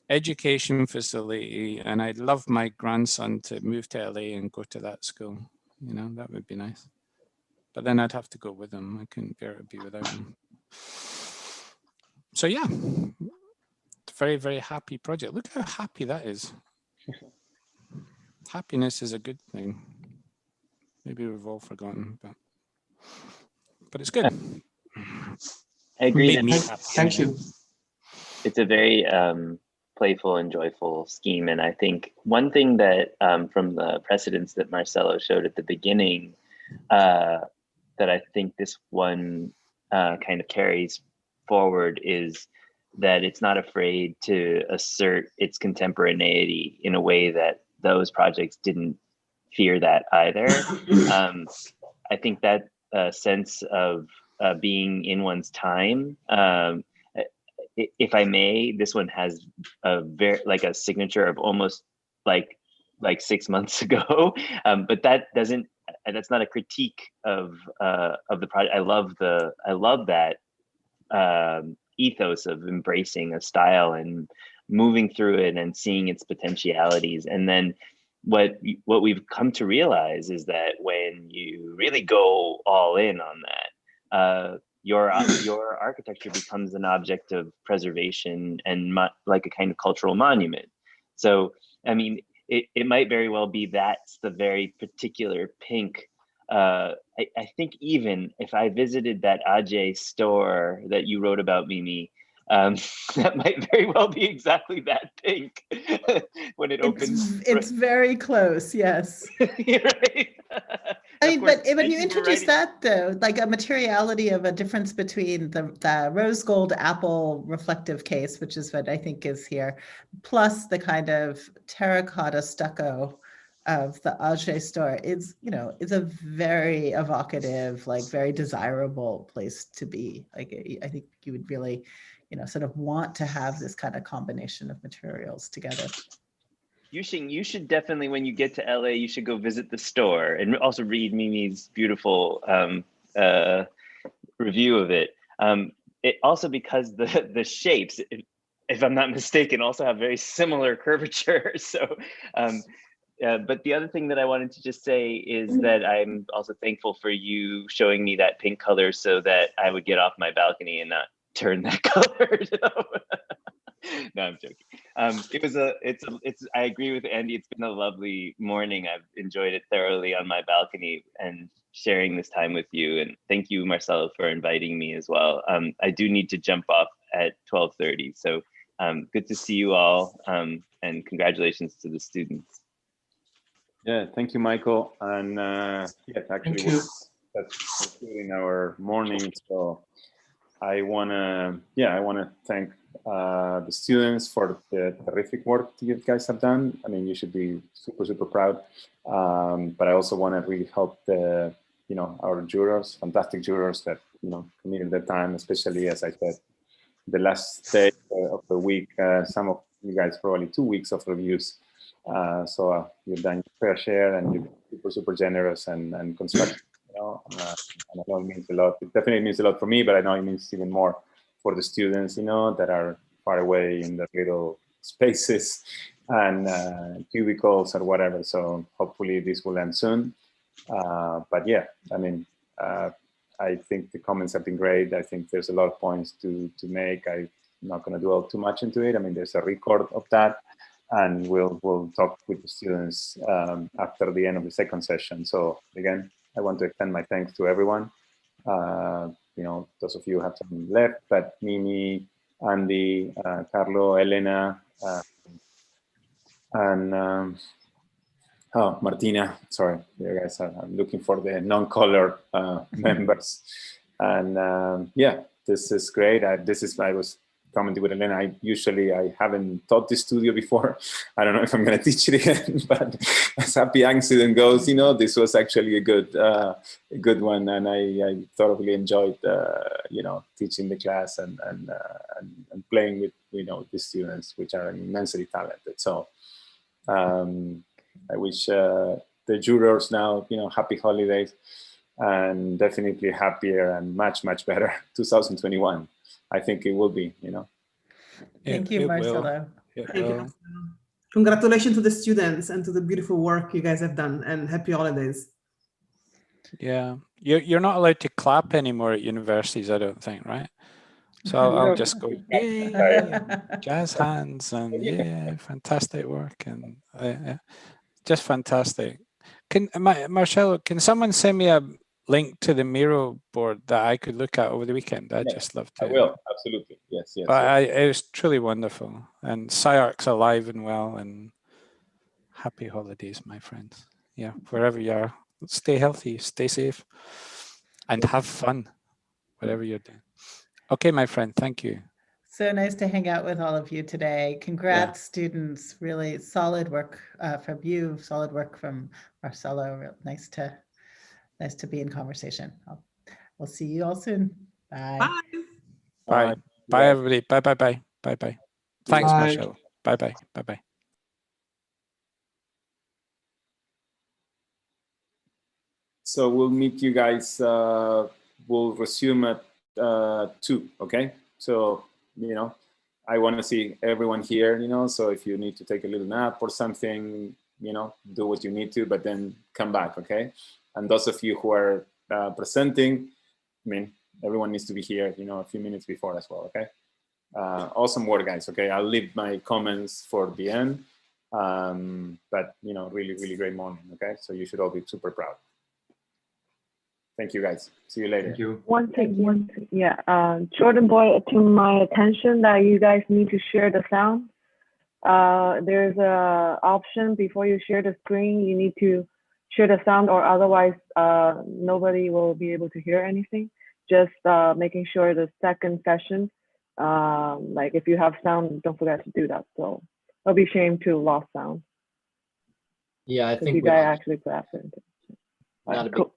education facility, and I'd love my grandson to move to LA and go to that school. You know, that would be nice. But then I'd have to go with him. I couldn't bear to be without him. So yeah, very, very happy project. Look how happy that is. Happiness is a good thing. Maybe we've all forgotten, but it's good. I agree. Thank you. It's a very playful and joyful scheme. And I think one thing that from the precedents that Marcelo showed at the beginning, that I think this one kind of carries forward, is that it's not afraid to assert its contemporaneity in a way that those projects didn't fear that either. I think that sense of being in one's time, if I may, this one has a very like a signature of almost like 6 months ago, but that's not a critique of the project. I love that ethos of embracing a style and moving through it and seeing its potentialities. And then what we've come to realize is that when you really go all in on that, your architecture becomes an object of preservation and like a kind of cultural monument. So, I mean, it might very well be that's the very particular pink. I think even if I visited that Ajay store that you wrote about, Mimi, that might very well be exactly that pink when it opens. It's very close, yes. You're right. I mean, but when you introduce that, though, like a materiality of a difference between the rose gold apple reflective case, which is what I think is here, plus the kind of terracotta stucco of the Ajay store, is, you know, it's a very evocative, like very desirable place to be. Like, I think you would really, you know, sort of want to have this kind of combination of materials together. Yuxing, you should definitely, when you get to LA, you should go visit the store and also read Mimi's beautiful review of it. It also, because the shapes, if I'm not mistaken, also have very similar curvature. So, but the other thing that I wanted to just say is that I'm also thankful for you showing me that pink color so that I would get off my balcony and not turn that color. No, I'm joking. I agree with Andy. It's been a lovely morning. I've enjoyed it thoroughly on my balcony and sharing this time with you. And thank you, Marcelo, for inviting me as well. I do need to jump off at 12:30. So good to see you all, and congratulations to the students. Yeah, thank you, Michael. And yes, actually, that's in our morning. So I wanna thank the students for the terrific work you guys have done. I mean, you should be super, super proud. But I also want to really help our jurors, fantastic jurors that, committed their time, especially, as I said, the last day of the week. Some of you guys probably 2 weeks of reviews. So you've done your fair share, and you're super, super generous and constructive. know, and I know it means a lot. It definitely means a lot for me, but I know it means even more for the students, you know, that are far away in the little spaces and cubicles or whatever. So hopefully this will end soon. But yeah, I mean, I think the comments have been great. I think there's a lot of points to make. I'm not going to dwell too much into it. I mean, there's a record of that, and we'll talk with the students after the end of the second session. So again, I want to extend my thanks to everyone. You know, those of you who have some left, but Mimi, Andy, Carlo, Elena, and oh, Martina, sorry, you guys I'm looking for the non-colored members. And yeah, this is great. I was commenting with Elena, I haven't taught this studio before. I don't know if I'm going to teach it again, but as happy accident goes, you know, this was actually a good one. And I thoroughly enjoyed, you know, teaching the class and playing with, you know, the students, which are immensely talented. So I wish the jurors now, you know, happy holidays and definitely happier and much, much better 2021. I think it will be, you know. Thank you, Marcelo. Thank you, Marcelo. Congratulations to the students and to the beautiful work you guys have done, and happy holidays. Yeah, you're not allowed to clap anymore at universities, I don't think, right? So I'll just go, yay, jazz hands, and yeah, fantastic work, and just fantastic. Marcelo, can someone send me a link to the Miro board that I could look at over the weekend? I'd just love to. I will, absolutely, yes. But it was truly wonderful, and SciArc's alive and well, and happy holidays, my friends. Yeah, wherever you are, stay healthy, stay safe, and have fun, whatever you're doing. Okay, my friend, thank you. So nice to hang out with all of you today. Congrats, students. Really solid work from you. Solid work from Marcelo. Nice to be in conversation. We'll see you all soon. Bye. Bye. Bye. Bye, everybody. Bye, bye, bye. Bye, bye. Thanks, Bye. Marcelo. Bye, bye. Bye, bye. So we'll meet you guys. We'll resume at 2, okay? So, you know, I want to see everyone here, you know, so if you need to take a little nap or something, you know, do what you need to, but then come back, okay? And those of you who are presenting, I mean, everyone needs to be here, you know, a few minutes before as well, okay? Awesome work, guys, okay? I'll leave my comments for the end, but, you know, really, really great morning, okay? So you should all be super proud. Thank you, guys. See you later. Thank you. One thing, yeah. Jordan Boy, to my attention that you guys need to share the sound. There's a option before you share the screen. You need to share the sound, or otherwise nobody will be able to hear anything. Just making sure the second session, like if you have sound, don't forget to do that. So it'll be a shame to lose sound. Yeah, I think you guys actually grab it. not a big Cool.